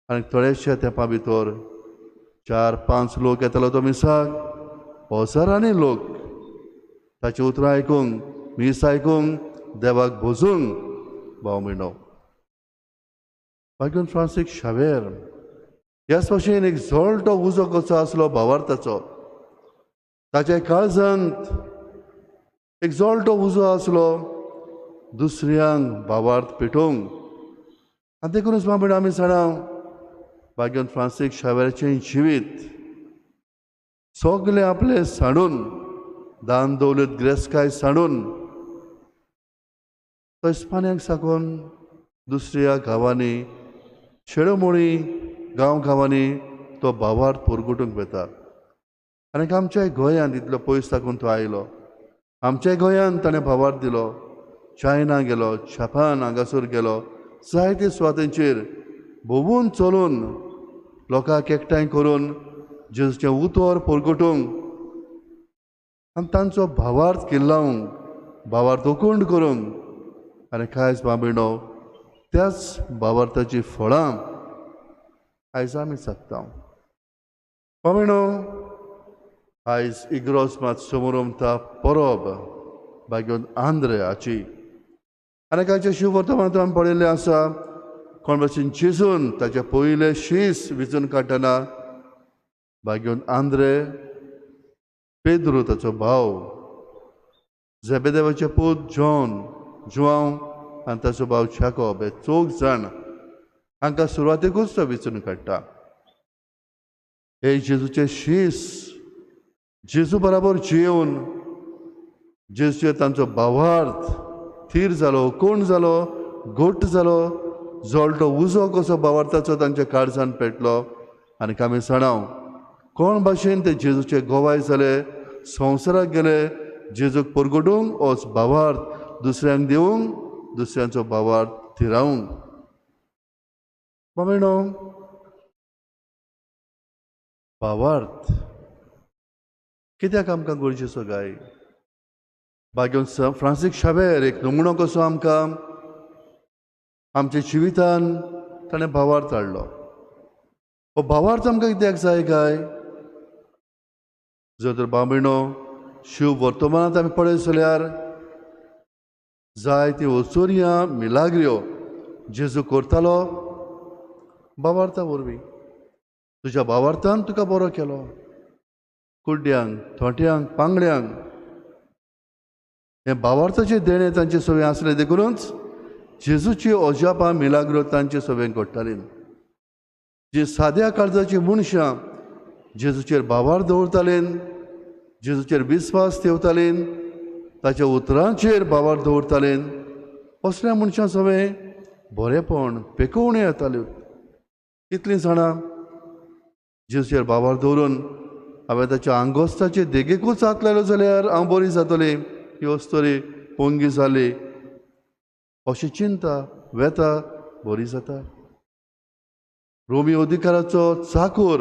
आनी थोड्याशा तेंपा भितर 4-5 लोक येतालो तो मिसाक. हजारांनी लोक ताचें उतरां आयकूंक, मीस आयकूंक, देवाक भोजूंक भाव म्हयनो. भाग्योन फ्रांसीक शावेर ह्याच भशेन एक झोळटो उजो कसो आसलो भावार्थाचो. ताच्या काळजांत एक झोळटो उजो आसलो दुसऱ्यांक भावार्थ पेटोवंक. आनी देखूनच म्हण आमी जाणाव भाग्योन फ्रांसीक शावेराचें जिवीत सगळे आपले सांडून, दान दौलत गिरेस्तकाय सांडून तो इस्पान्याक साकून दुसऱ्या गांवांनी, शेळोमोळी गांव गांवांनी तो भावार्थ परगटूंक वेता. आनी आमच्याय गोंयांत इतलो पयस साकून तो आयलो. आमच्याय गोंयांत ताणें भावार्थ दिलो. चायना गेलो, जपान हांगासर गेलो, जायते सुवातेंचेर भोंवून चलून लोकांक एकठांय करून जेजूचें उतर परगटूंक आनी तांचो भावार्थ किल्लावंक, भावार्थ अखंड करूंक. आनी कांयच बांबिणो त्याच भावार्थाची फळां आयज आमी जगता. बांबिणो आयज इग्रोस मात समोरमता परब भाग्योन आंद्रे हाची. आनी कांयचे शिव वर्तमानांत आमी पळयल्लें आसा कोण भशेन जेजून ताचे पयले शीस विचून काडटना भाग्योन आंद्रे, पेद्रू ताचो भाव, झेबेदेवाचे पूत जॉन, जुआंव आनी ताचो भाव जाकोब हे 4 जाण हांकां सुरवातेकूच तो विचून काडटा. हे जेजूचे शीस जेजू बराबर जियेवन जेजूचेर तांचो भावार्थ थीर जालो, कोण जालो, घोट्ट जालो, जोळटो उजो कसो भावार्थाचो तांच्या काळजान पेटलो. आनी आमी जाणाव कोण भाशेन ते जेजूचे गोवाय जाले, संवसाराक गेले, जेजूक परगडूंक होच भावार्थ दुसऱ्यांक दिवंक, दुसऱ्यांचो भावार्थ थिरावंक. बाबेनो, भावार्थ कित्याक आमकां गरजेचो गाय? भाग्योन फ्रांसीस शावेर एक नमुनो कसो आमकां आमच्या जिवितान ताणें भावार्थ हाडलो. हो भावार्थ आमकां कित्याक जाय काय? जर तर बाबीणो शिव वर्तमानांत आमी पळयत जाल्यार जाय ती वचोरयां मिलाग्र्यो जेजू करतालो भावार्था वरवीं. तुज्या भावार्थान तुका बरो केलो. कुड्ड्यांक, थोट्यांक, पांगड्यांक हे भावार्थाचे देणे तांचे सवे आसले देखूनच जेजूची ओजापां मिलाग्रो तांचे सवेन घडटाली. जी साद्या काळजाची मनशां जेजूचेर भावार्थ दवरताले, जेजूचेर विस्वास ठेवताले, ताच्या उतरांचेर भावार्थ दवरताले, असल्या मनशां सवे बरेपण पेकोवणी येताल्यो. कितलीं जाणां जेजूचेर भावार्थ दवरून हांवें ताच्या आंगोस्ताचे देगेकूच हात लायलो जाल्यार हांव बरी जातली, ही वस्तरी पोंगी जाली, अशी चिंता वेता बरी जाता. रोमी अधिकाराचो चाकूर,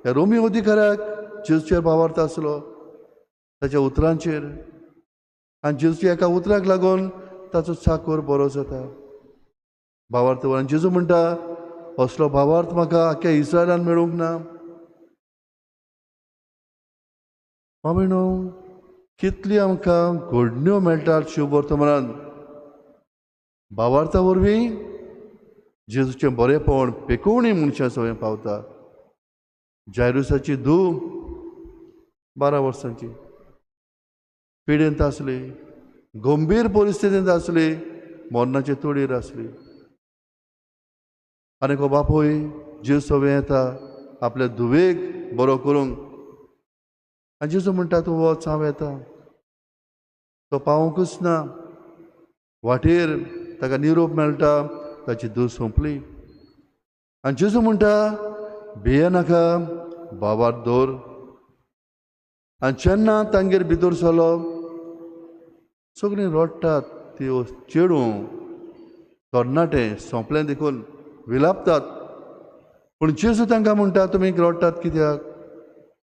ह्या रोमी अधिकाराक जेजूचेर भावार्थ आसलो ताच्या उतरांचेर, आनी जेजूच्या एका उतराक लागून ताचो चाकूर बरो जाता. भावार्थ वरान जेजू म्हणटा, असलो भावार्थ म्हाका आख्या इस्रायलान मेळूंक ना. बाबीणो, कितली आमकां घडण्यो मेळटात शिव वर्तमानांत भावार्था वरवीं जेजूचें बरेपण पेकोवणी मनशां सवय पावता. जायरुसाची धूव 12 वर्सांची पिडेंत आसली, गंभीर परिस्थितींत आसली, मरणाचे तोडीर आसली. आनी हो बापूय जेजू सवय येता आपल्या धुवेक बरो करूंक. आनी जेजू म्हणटा, तूं वच, हांव येता. तो पावोंकूच ना. वाटेर ताका निरोप मेळटा, ताची धूव सोंपली. आनी जेजू म्हणटा, भिये नाका, भावार्थ दवर. आनी जेन्ना तांगेर भितर सरलो, सगळीं रडटात. ती चेडूं तरणाटें सोंपलें देखून विलापतात. पूण जेजू तांकां म्हणटा, तुमी रडटात कित्याक?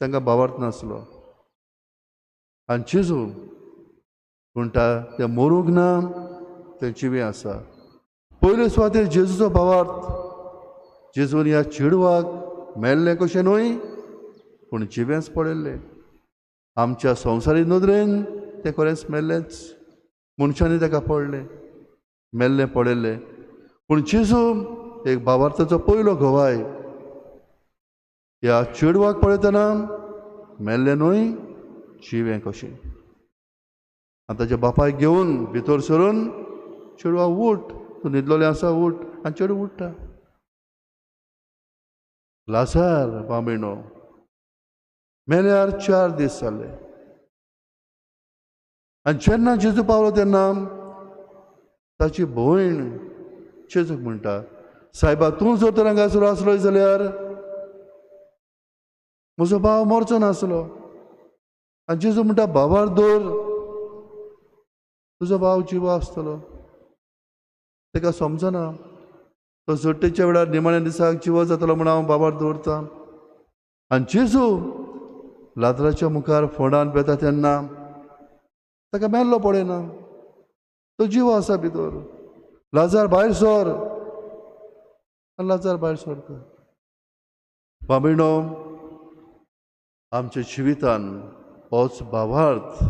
तांकां भावार्थ नासलो. आनी जेजू म्हणटा, तें मरूंक ना, तें जिवें आसा. पयले सुवातेर जेजूचो भावार्थ जेजून ह्या चेडवाक मेल्लें कशें न्हय, पूण जिवेंच पडयल्लें. आमच्या संवसारी नदरेन तें खरेंच मेल्लेंच. मनशांनी ताका पडलें, मेल्लें पडयल्लें. पूण जेजू एक भावार्थाचो पयलो गवाय. ह्या चेडवाक पळयतना मेल्लें न्हय, जिवें कशें. आनी ताच्या बापायक घेवन भितर सरून, चेडवा उठ, तूं न्हिदलोलें आसा, उठ. आनी चेडूं उठ्ठा. लाजार बाबीणो मेल्यार 4 दीस जाले. आनी जेन्ना जेजू पावलो तेन्ना ताची भयण जेजूक म्हणटा, सायबा, तूं जर तर हांगासर आसलोय जाल्यार म्हजो भाव मरचो नासलो. आनी जेजू म्हणटा, भावार्थ दवर, तुजो भाव जिवो आसतलो. ताका समजना. तो जट्टेच्या वेळार निमाण्या दिसाक जिवो जातलो म्हूण हांव भावार्थ दवरतां. आनी जेजू लाजराच्या मुखार फोंडान बेता तेन्ना ताका मेल्लो पळयना. तो जिवो आसा भितर. लाजार भायर सर. आनी लाजार भायर सरता. बाबीणो, आमच्या जिवितान होच भावार्थ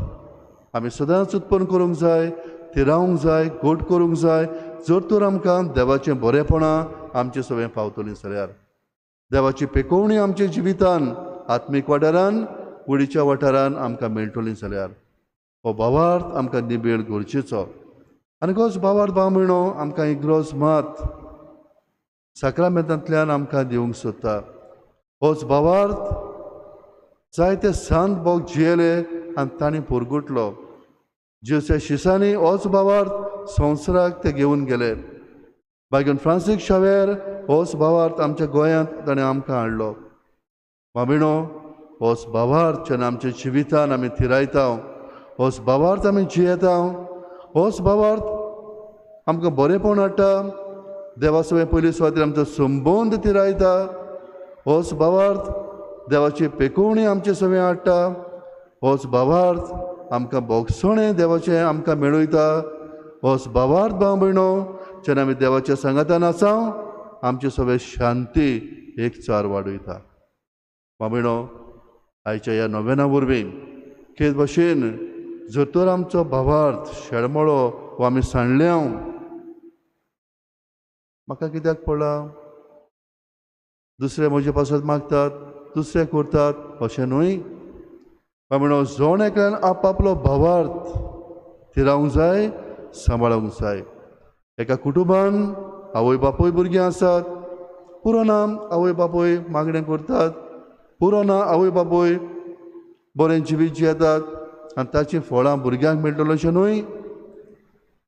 आमी सदांच उत्पन्न करूंक जाय, थिरावंक जाय, घोट करूंक जाय. जर तर आमकां देवाचें बरेपणां आमचे सवय पावतलीं जाल्यार, देवाची पेकोवणी आमच्या जिवितान आत्मीक वाठारान, कुडीच्या वाठारान आमकां मेळटलीं जाल्यार हो भावार्थ आमकां निबेळ गरजेचो. आनी होच भावार्थ बाबीणो आमकां इग्रोज मात साक्रामेंतांतल्यान आमकां दिवंक सोदता. होच भावार्थ जायते सांत भोग जियेले आनी तांणी पुरगुटलो. जेवच्या शिसांनी होच भावार्थ संवसाराक ते घेवन गेले. बागेन फ्रांसीस शावेर होच भावार्थ आमच्या गोंयांत ताणें आमकां हाडलो. मामिणो, होच भावार्थ जेन्ना आमच्या जिवितान आमी थिरायता, होच भावार्थ आमी जियेता, होच भावार्थ आमकां बरेपण हाडटा. देवा सगळें पयलीं सुवातेर आमचो संबंद थिरायता. होच भावार्थ देवाची पेकोवणी आमचे सगळें हाडटा. होच भावार्थ आमकां भोगसणें देवाचें आमकां मेळयता. होच भावार्थ भाव भयणो, जेन्ना आमी देवाच्या संगतान आसा, आमची सगळे शांती एक चार वाडयता. मामिणो, आयच्या ह्या नव्याना वरवीं के भाशेन जर तर आमचो भावार्थ शेळमळो वा आमी सांडल्या, म्हाका कित्याक पडला, दुसरे म्हजे पासत मागतात, दुसरे करतात अशें न्हय. मामिणो, जोण एकल्यान आपआपलो भावार्थ थिरावंक जाय, सांबाळूंक जाय. एका कुटुंबान आवय बापूय भुरगीं आसात, पुरो ना आवय बापूय मागणें करतात, पुरो ना आवय बापूय बरें जिवीत जियेतात आनी ताचीं फळां भुरग्यांक मेळटलो अशें न्हय.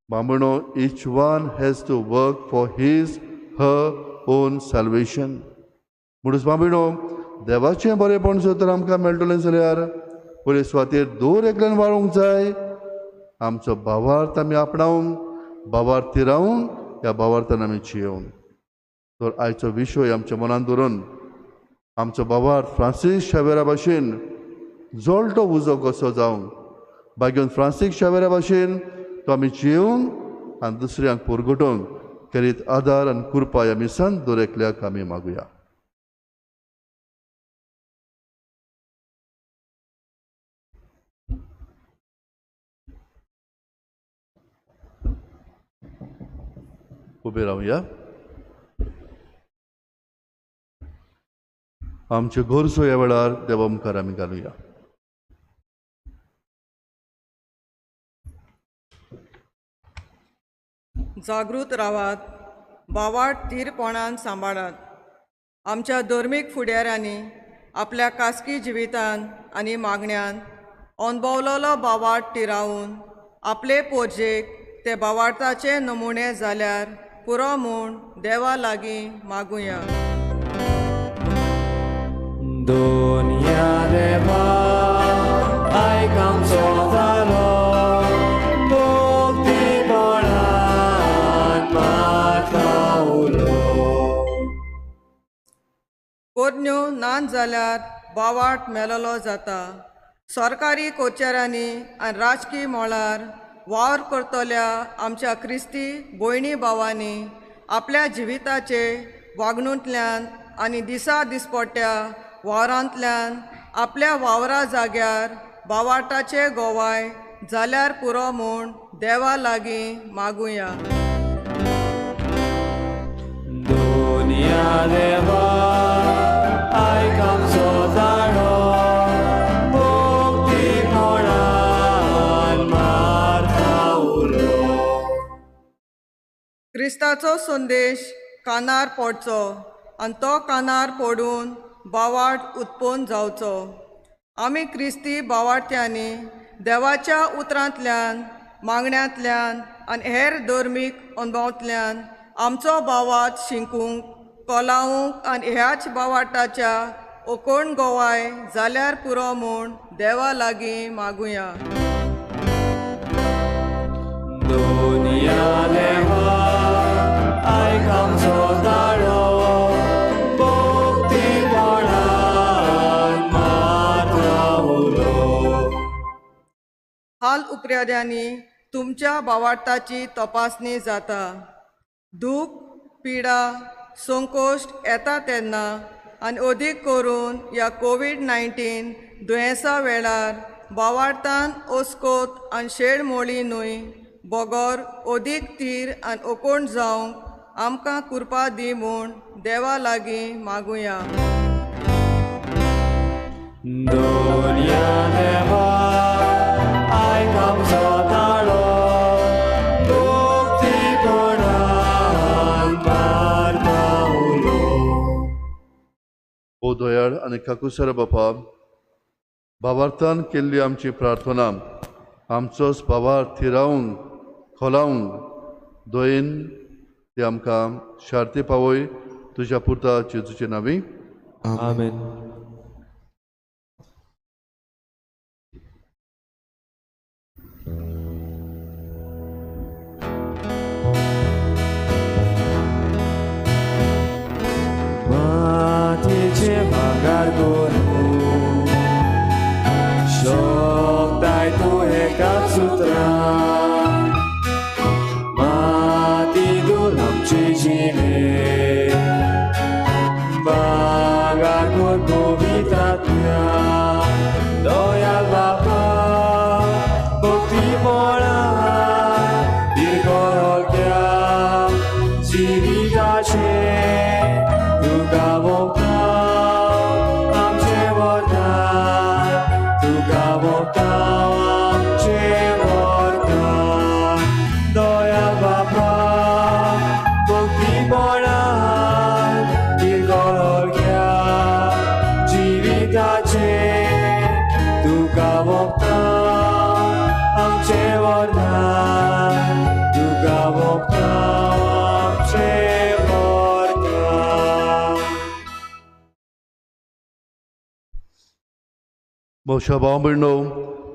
बांबणो, each one has to work for his her own salvation. म्हणून बांबणो, देवाचें बरेपण जर तर आमकां मेळटलें जाल्यार पयले सुवातेर दोर एकल्यान वाळूंक जाय. आमचो भावार्थ आमी आपणावंक, भावार्थ थिरावंक, ह्या भावार्थान आमी जियोंक. तर आयचो विशय आमच्या मनान दवरून आमचो भावार्थ फ्रांसीस शावेरा भाशेन जोडटो उजो कसो जावंक, बागेन फ्रांसीस शावेरा भाशेन तो आमी जियोंक आनी दुसऱ्यांक पुरगुटोवंक करीत आदार आनी कृपा ह्या मिसान दर एकल्याक आमी मागुया. उबे रावया. आमच्यो गरजो ह्या वेळार देवा मुखार आमी घालुया. जागृत रावात, भावार्थ थीरपणान सांबाळात. आमच्या धर्मीक फुडाऱ्यांनी आपल्या खासगी जिवितान आनी मागण्यांत अणभवलेलो भावार्थ थिरावून आपले पोरजेक ते भावार्थाचे नमुणे जाल्यार पुरो म्हूण देवा लागीं मागुया. दोनिया देवा आयक आमचो जालो, भक्तीपणान माता उलो. पोरण्यो नान जाल्यार भावार्थ मेलोलो जाता. सरकारी कोचेऱ्यांनी आनी राजकीय मळार वावर करतल्या आमच्या क्रिस्ती भयणी भावांनी आपल्या जिविताचे वागणूंतल्यान आनी दिसा दिसपट्ट्या वावरांतल्यान आपल्या वावरा जाग्यार भावार्थाचे गोवाय जाल्यार पुरो म्हूण देवा लागीं मागुया. दोनिया देवा आयक आमचो जालो, क्रिस्ताचो संदेश कानार पडचो आनी तो कानार पडून भावार्थ उत्पन्न जावचो. आमी क्रिस्ती भावार्थ्यांनी देवाच्या उतरांतल्यान, मागण्यांतल्यान आनी हेर धर्मीक अणभवांतल्यान आमचो भावार्थ शिंकूंक, कोलावूंक आनी ह्याच भावार्थाच्या ओकोण गोवाय जाल्यार पुरो म्हूण देवा लागीं मागुया. दोनिया देवा आयक आमचो जालो, भक्तीपणान माता उलो. हाल उपराद्यांनी तुमच्या भावार्थाची तपासणी जाता. दूख, पिडा, संकोश्ट येता तेन्ना आनी अदीक करून ह्या कोविड-19 दुयेंसा वेळार भावार्थान ओस्कोत आनी शेड मोळी न्हय बोगोर अदीक थीर आनी ओकोण जावंक आमकां कृपा दी म्हूण देवा लागीं मागुया. दोनिया देवा आयक आमचो जालो, भक्तीपणान माता उलो. ओ दयाळ आनी काकुसर बापा, भावार्थान केल्ली आमची प्रार्थना आमचोच भावार्थ थिरावंक खोलावंक दोयेन ती आमकां शार्ती पावय तुज्या पुरता जेजूचे नांवी आमेन. मातीचे भांगार करून शोकताय तूं एका सुत्रान मातीतून आमचे जिणे भांगार कोर पवित्रात्म्या दयाल बापा भक्ती मोळा दिर्घोळक्या जिविताचे तुका वोगताव आमचे वरदान तुका वोगताव आमचे वरदान दयाल बापा भक्ती मोळा दिर्घोळक्या जिविताचे तुका वोगताव आमचे वरदान तुका वोगताव आमचे मोशा भाव भयणो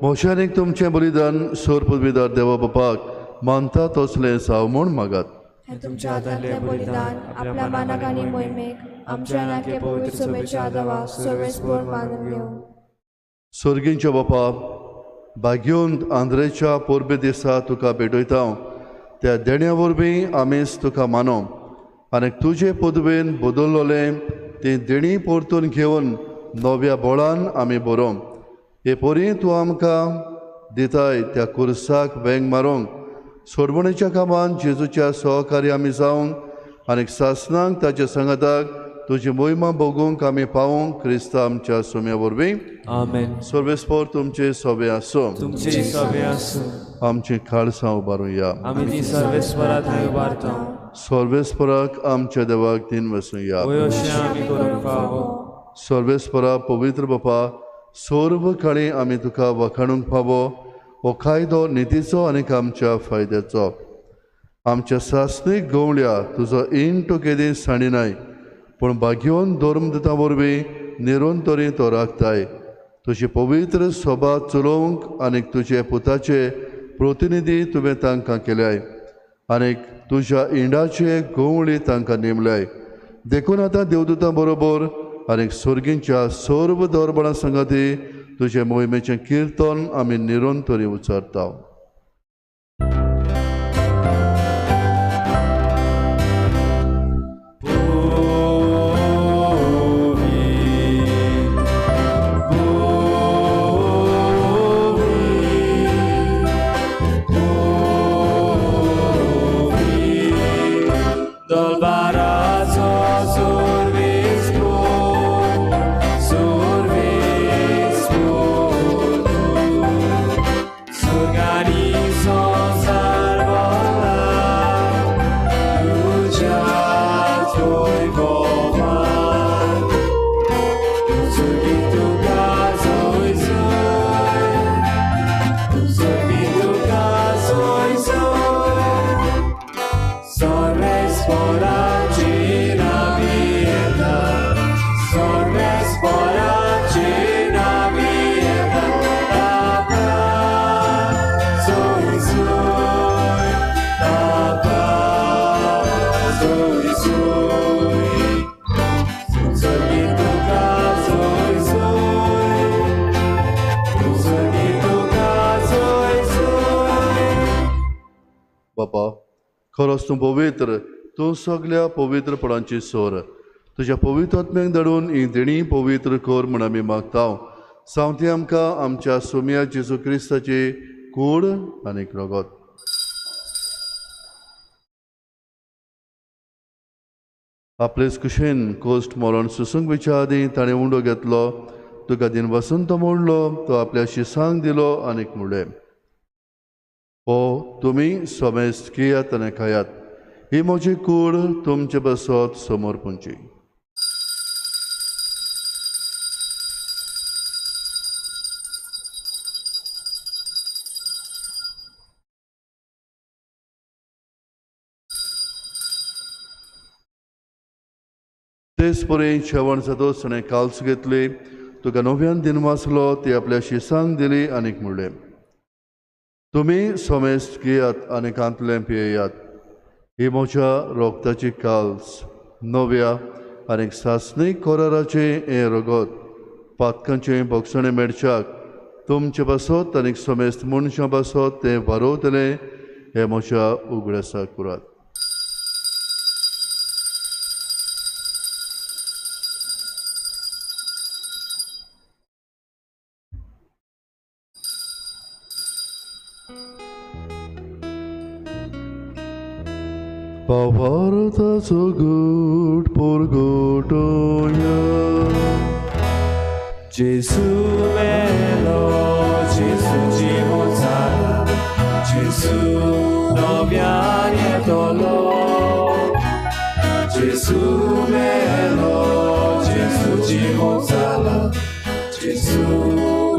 मोशानीक तुमचें बलिदान सोर पदवीदार देवा बापाक मानता तसलें साव म्हूण मागात. हे तुमच्या हातांतलें बलिदान आपल्या मानाक आनी मोहिमेक आमच्या नाके पवित्र सभेच्या आदाराक सर्वेस्पर मानून घेवं. स्वर्गींच्या बापा भाग्योंत आंध्रेच्या पोरबे दिसा तुका भेटयता त्या देण्या वरवीं आमीच तुका मानो आनी तुजे पदवेन बदललोलें तें देणी परतून घेवन नव्या बोळान आमी बरों हे पोरी तूं आमकां दिताय त्या कुर्साक वेंग मारूंक सोडवणेच्या कामांत जेजूच्या सहकारी आमी जावंक आनी सासणांक ताच्या संगताक तुजी मोहिमा भोगूंक आमी पावूंक क्रिस्ता आमच्या सुम्या वरवीं आमेन. सर्वेस्पर तुमचे सोबे आसूं तुमची सभे आसूं आमची खाळसां उबारूया. आमी ती सर्वेस्परा थंय उबारता सर्वेस्पराक आमच्या देवाक दिन वसूया. अशें आमी करूंक फावो. सर्वेस्परा पवित्र बापा सर्व काळी आमी तुका वखाणूंक फावो हो कायदो नितीचो आनीक आमच्या फायद्याचो. आमच्या सासणीक गवळ्या तुजो इंटो केदी साणिनाय पूण भाग्योन धर्मदुता वरवीं निरंतरी तो राखताय. तुजी पवित्र सभा चलोवंक आनीक तुजे पुताचे प्रतिनिधी तुवें तांकां केल्याय आनीक तुज्या इंडाचे गवळी तांकां नेमल्याय. देखून आतां देवदूतां बरोबर आनीक स्वर्गींच्या सर्व दरबारा संगती तुजे मोहिमेचें किर्तन आमी निरंतरी उचारता. बापा खरोच तूं पवित्र तूं सगळ्या पवित्रपणाची सोर तुज्या पवित्रात्म्याक धाडून ही देणी पवित्र कर म्हूण आमी मागता. सांवती आमकां आमच्या सोम्या जेजू क्रिस्ताची कूड आनीक रगत. आपलेच कुशेन कोस्ट मरण सुसूंक विच्या आदीं ताणें उंडो घेतलो तुका दिन वसंत मोडलो तो आपल्या शिसांक दिलो आनीक म्हणलें हो तुमी सोमेस्त कियात आनी खायात ही म्हजी कूड तुमचे बसत समोर पुंची. तेच परी जेवण जातोच ताणें काल्स घेतली, तुका नव्यान दिन वाचलो ती आपल्या शिसांक दिली आनीक म्हणलें, तुमी सोमेस्त घेयात आनी कांतलें पियेयात. ही म्हज्या रोगताची काल्स, नव्या आनीक सासणीक कोराराचें हें रगत, पातकांचें भोगसणें मेळच्याक तुमचे बसत आनीक सोमेस्त मनशां बसत तें वारोवतलें हें म्हज्या उगडासाक करात. Pavartaco gut purgotoja. Gesù melo, Gesù dziwo cara, Gesù nowianie tolo. Gesù melo, Gesù dziwo cara, Gesù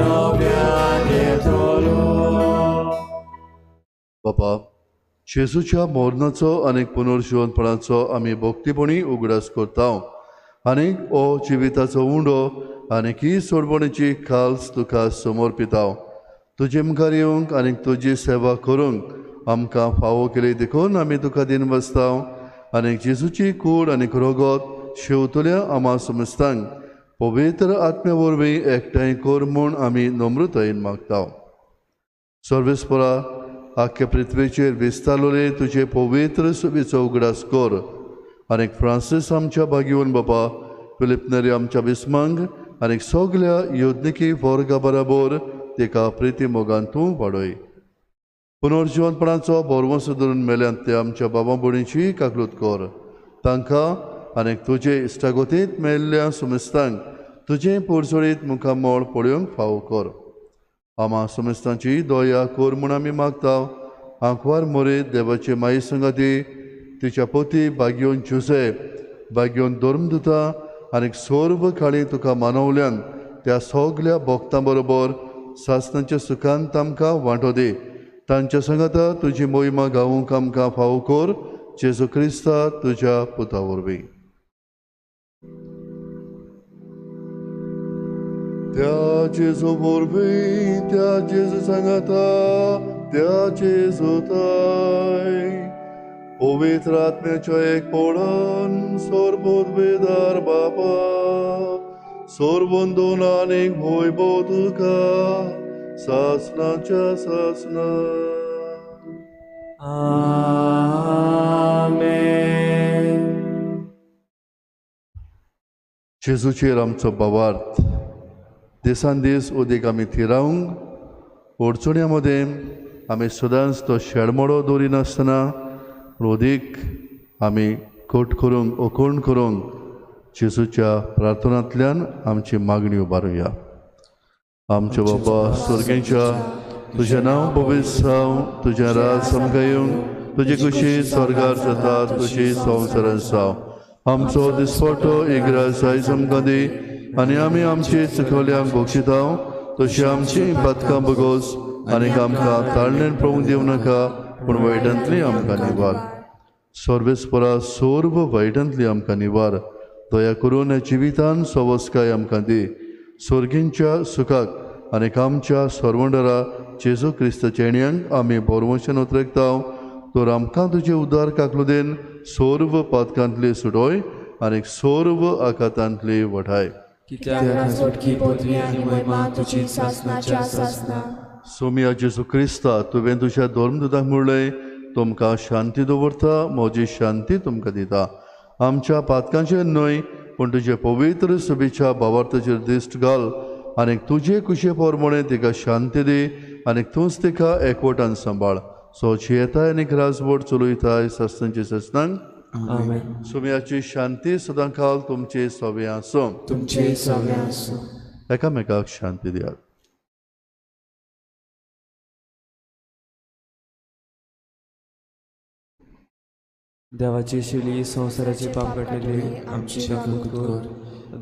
nowianie tolo. बापा, जेजूच्या मरणाचो आनीक पुनर्जीवनपणाचो आमी भक्तीपणी उगडास करता आनीक हो जिविताचो उंडो आनीक ही सोडवणेची खाल्स तुका समर्पिता. तुजे मुखार येवंक आनीक तुजी सेवा करूंक आमकां फावो केली देखून आमी तुका दिन बसता आनीक जेजूची कूड आनीक रगत शेवतल्या आमा समस्तांक पवित्र आत्म्या वरवीं एकठांय कर म्हूण आमी नम्रतायेन मागता. सर्वेस्परा, आख्या पृथ्वीचेर विस्तारलोले तुजे पवित्र सुबेचो उगडास कर आनीक फ्रांसीस आमच्या भाग्यवन बापा, फिलिप नेरी आमच्या बिस्मांग आनीक सगल्या योजनिकी वर्गा बराबर तेका प्रिती मोगान तूं वाडय. पुनर्जीवनपणाचो बोरवंसो धरून मेल्यांत ते आमच्या बाबा भयणीची काकलूत कर. तांकां आनीक तुजे इश्टागोतींत मेल्ल्या सुमेस्तांक तुजें पोरजोळीत मुखामोळ पळोवंक फावो कर. आमा सुमेस्तांची दया कर म्हूण आमी मागता. आंकवार मोरे देवाचे माई संगाती, तिच्या पोती भाग्योन जुसेफ, भाग्योन धर्मदुता आनीक सर्व काळी तुका मानवल्यान त्या सगल्या भक्तां बरोबर सासणाच्या सुखांत आमकां वांटो दी. तांच्या संगता तुजी मोहिमा गावूंक आमकां फावो कर. जेजू क्रिस्ता तुज्या पुता वरवीं. त्या जेजू वरवीं, त्या जेजू सांगाता, त्या जेजू ताय पवित्र आत्म्याच्या एकपणान सर्वोद्वेदार बापा, सर्वोंदोन आनीक वैभव तुका सासणाच्या सासणा. Amen. जेजूचेर आमचो भावार्थ दिसान दीस उदीक आमी थिरावंक अडचण्या मदें आमी सदांच तो शेडमोडो दवरिनासतना उदीक आमी कट करूंक ओकोण करूंक जेजूच्या प्रार्थनांतल्यान आमची मागणी उबारुया. आमचे बाबा स्वर्गेच्या, तुजें नांव पवित्र जावं, तुजें राज आमकां येवंक, तुजी कुशी स्वर्गार जाता तशी संवसारांत जावं. आमचो दिसपट्टो इग्रास आयज आमकां दी आनी आमी आमची चुकवल्यांक बक्षिता तशी आमची पातकां बगोस आनीक आमकां ताळणेन पळोवंक दिवं नाका, पूण वायटांतली आमकां निवार. सर्वेस्परा, सर्व वायटांतली आमकां निवार. दया करून ह्या जिवितान सवस्काय आमकां दी. स्वर्गींच्या सुखाक आनीक आमच्या सर्वंडरा जेजू क्रिस्ताच्या येण्याक आमी बोरवंशान उतरकता. तर आमकां तुजे उदार काकलुदेन सर्व पातकांतली सुटोय आनीक सर्व आकातांतली वठाय. सोम्या जेजू क्रिस्ता, तुवें तुज्या धर्मदुताक म्हणलें, तुमकां शांती दवरता, म्हजी शांती तुमकां दिता. आमच्या पातकांचेर न्हय, पूण तुजे पवित्र सुबेच्या भावार्थाचेर दिश्ट घाल आनीक तुजे कुशे पोरमोणे तिका शांती दी आनीक तूंच तिका एकवटान सांबाळ. सोची येताय आनीक राजवट चलयताय सस्तांचे सस्तांक. Amen. सोम्याची शांती सदां काल तुमचे सवे आसूं. तुमचे सवे आसूं. एकामेकाक शांती दियात. देवाची शिडी संवसाराची पाप काडलेली आमची काकूत कर.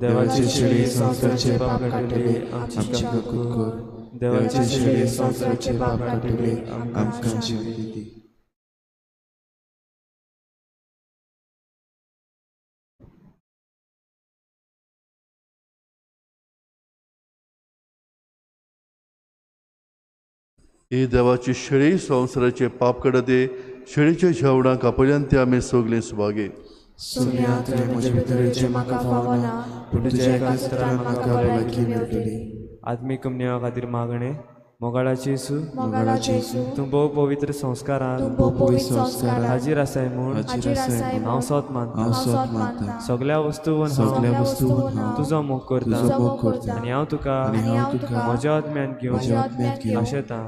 देवाची शिडी संवसाराची पाप काडलेली आमची काकूत कर. देवाची शिडी संवसाराची पाप काडलेली आमकां जिवीत दी. ही देवाची शेळी संवसाराचे पाप काडते शेळीच्या जेवणाक आपल्यान आमी सगळीं सुभागी सुम्या तुवें म्हजे भितरेचे म्हाका फावना पूण तुज्या एका उतरान म्हाका भलायकी मेळटली. आत्मीक कमनिया खातीर मागणे मोगाळाचे येसू तूं भोव पवित्र संस्कारान हाजीर आसाय म्हूण हांव सोत मानता. सगळ्या वस्तूंवन तुजो मोग करता आनी हांव तुका म्हज्या आत्म्यान घेवन आशेतां.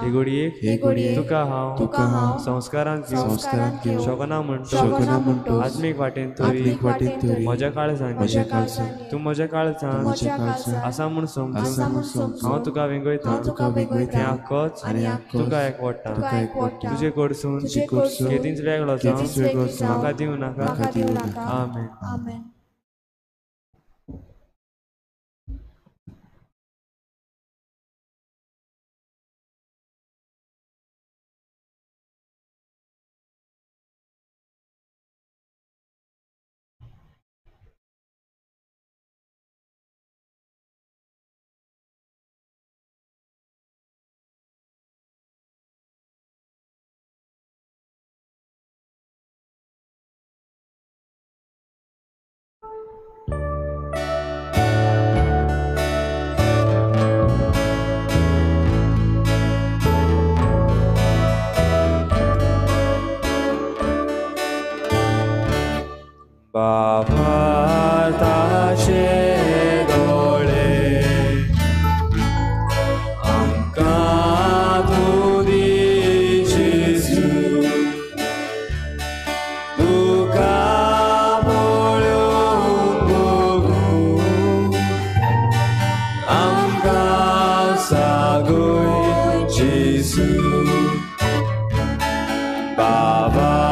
हे घडयेक तुका हांव संस्कारान घेवन शोकना म्हणटो. आत्मीक वाटेन तरी म्हज्या काळजांत तूं म्हज्या काळजांत आसा म्हूण समजून हांव तुका वेंगयता. तें आख्खोच तुका एकवडटा. तुजे कडसून केदींच वेगळो जावन म्हाका दिवं नाका. आमेन. बापाताचे दोळे आमकां तूं दी जेजू. तुका पळोवन बघून आमकां सागय जेजू. बापाताचे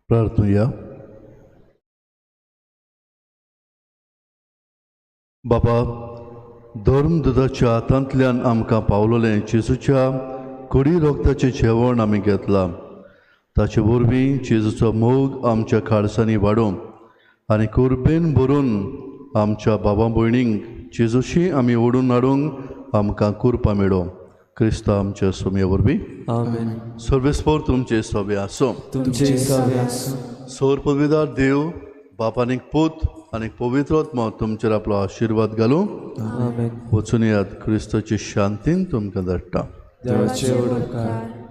प्रार्थूया. बापा, धर्म दुदाच्या हातांतल्यान आमकां पावलोलें जेजूच्या कडी रोगताचें जेवण आमी घेतलां. ताचे वरवीं जेजूचो मोग आमच्या काळजांनी वाडूं आनी कुर्बेन भरून आमच्या बाबा भयणींक जेजूशी आमी ओडून हाडूंक आमकां कृपा मेळो. क्रिस्ता आमच्या सोम्या वरवीं आमेन. सर्वेस्पोर तुमचे सोबे आसूं. सोर पवित्र देव बाप आनीक पूत आनीक पवित्र आत्मा तुमचेर आपलो आशिर्वाद घालूं. आमेन. वचून येयात. क्रिस्ताची शांतीन तुमकां धाडटा. देवाचे उपकार.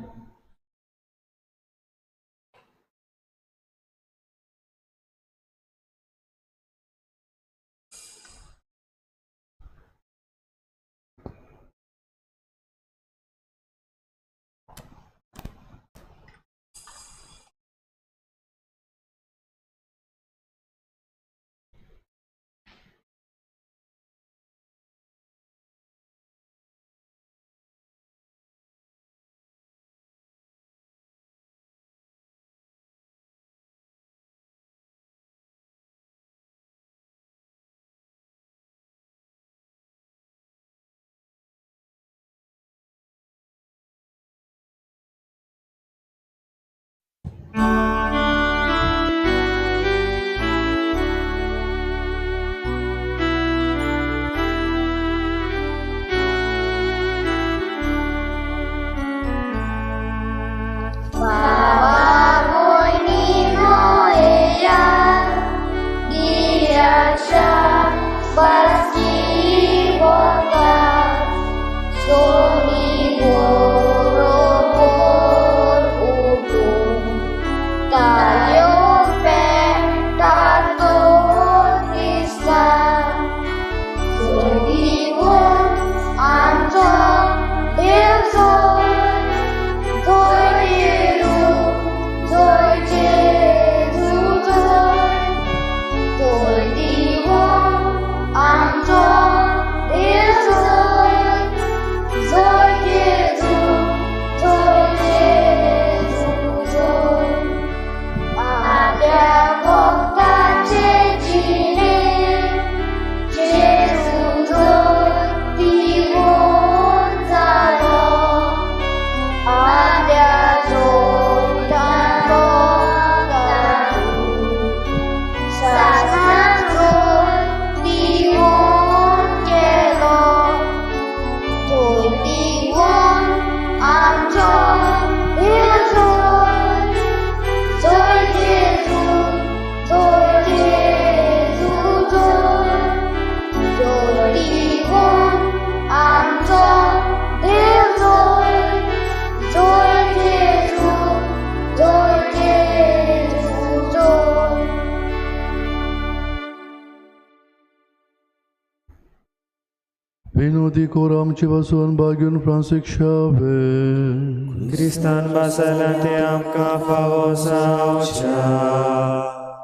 Vinudi coramci vason bagion Francisc Chave. Cristan basalante amca favosa ocia.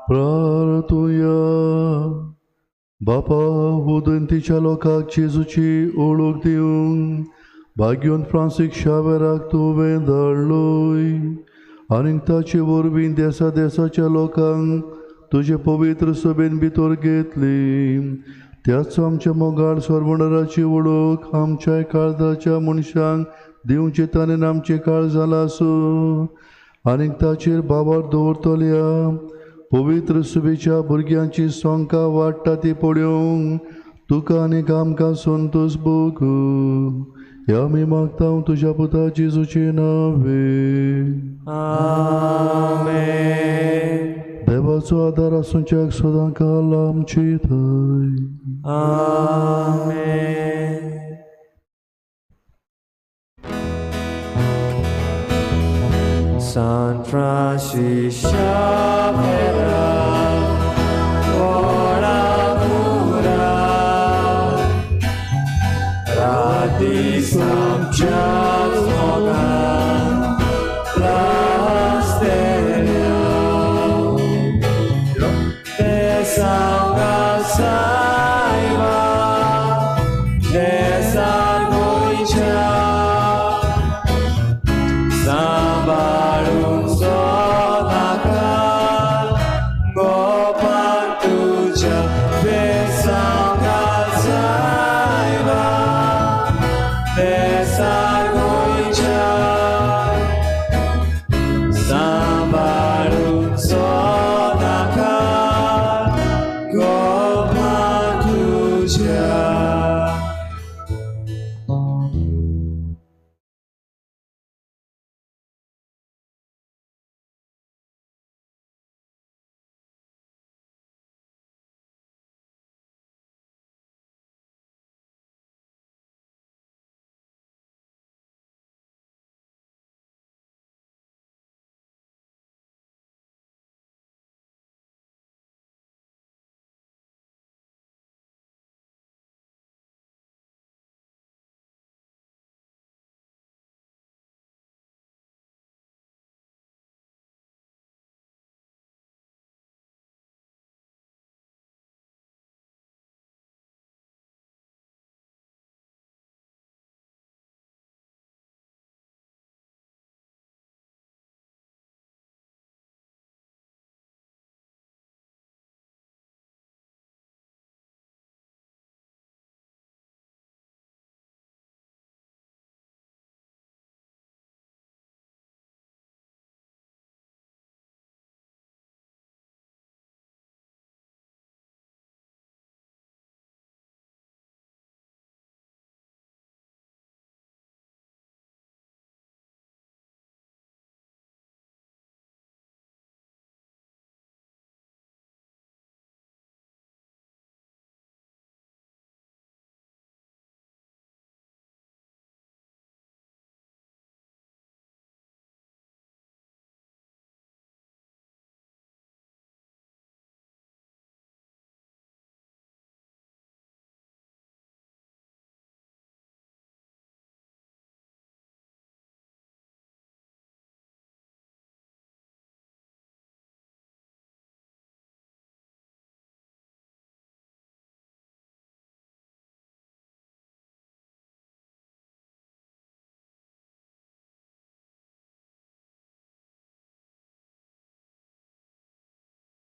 Praratuia. Bapa vudânticea locac Cezuci uluc diun. Bagion Francisc Chave ractu vendar lui. Aninta ce vorbim desa cea locan. Tuझे पवित्र सभेन भितर घेतली. त्याच आमच्या मोगाळ सर्वणराची ओळख आमच्या काळजाच्या मनशांक दिवचे ताणेन आमचे काळ जाला असो आनीक ताचेर बाबार दवरतल्या पवित्र सभेच्या भुरग्यांची संख्या वाडटा ती पळोवंक तुका आनीक आमकां संतोष भोगू ह्या आमी मागता तुज्या पुता जेजूचे नांवे. आमेन. देवाचो आदार आसूंच्याक सदां काल आमची थंय. आमेन. San Francis Xaviera, ora cura, radis amcia.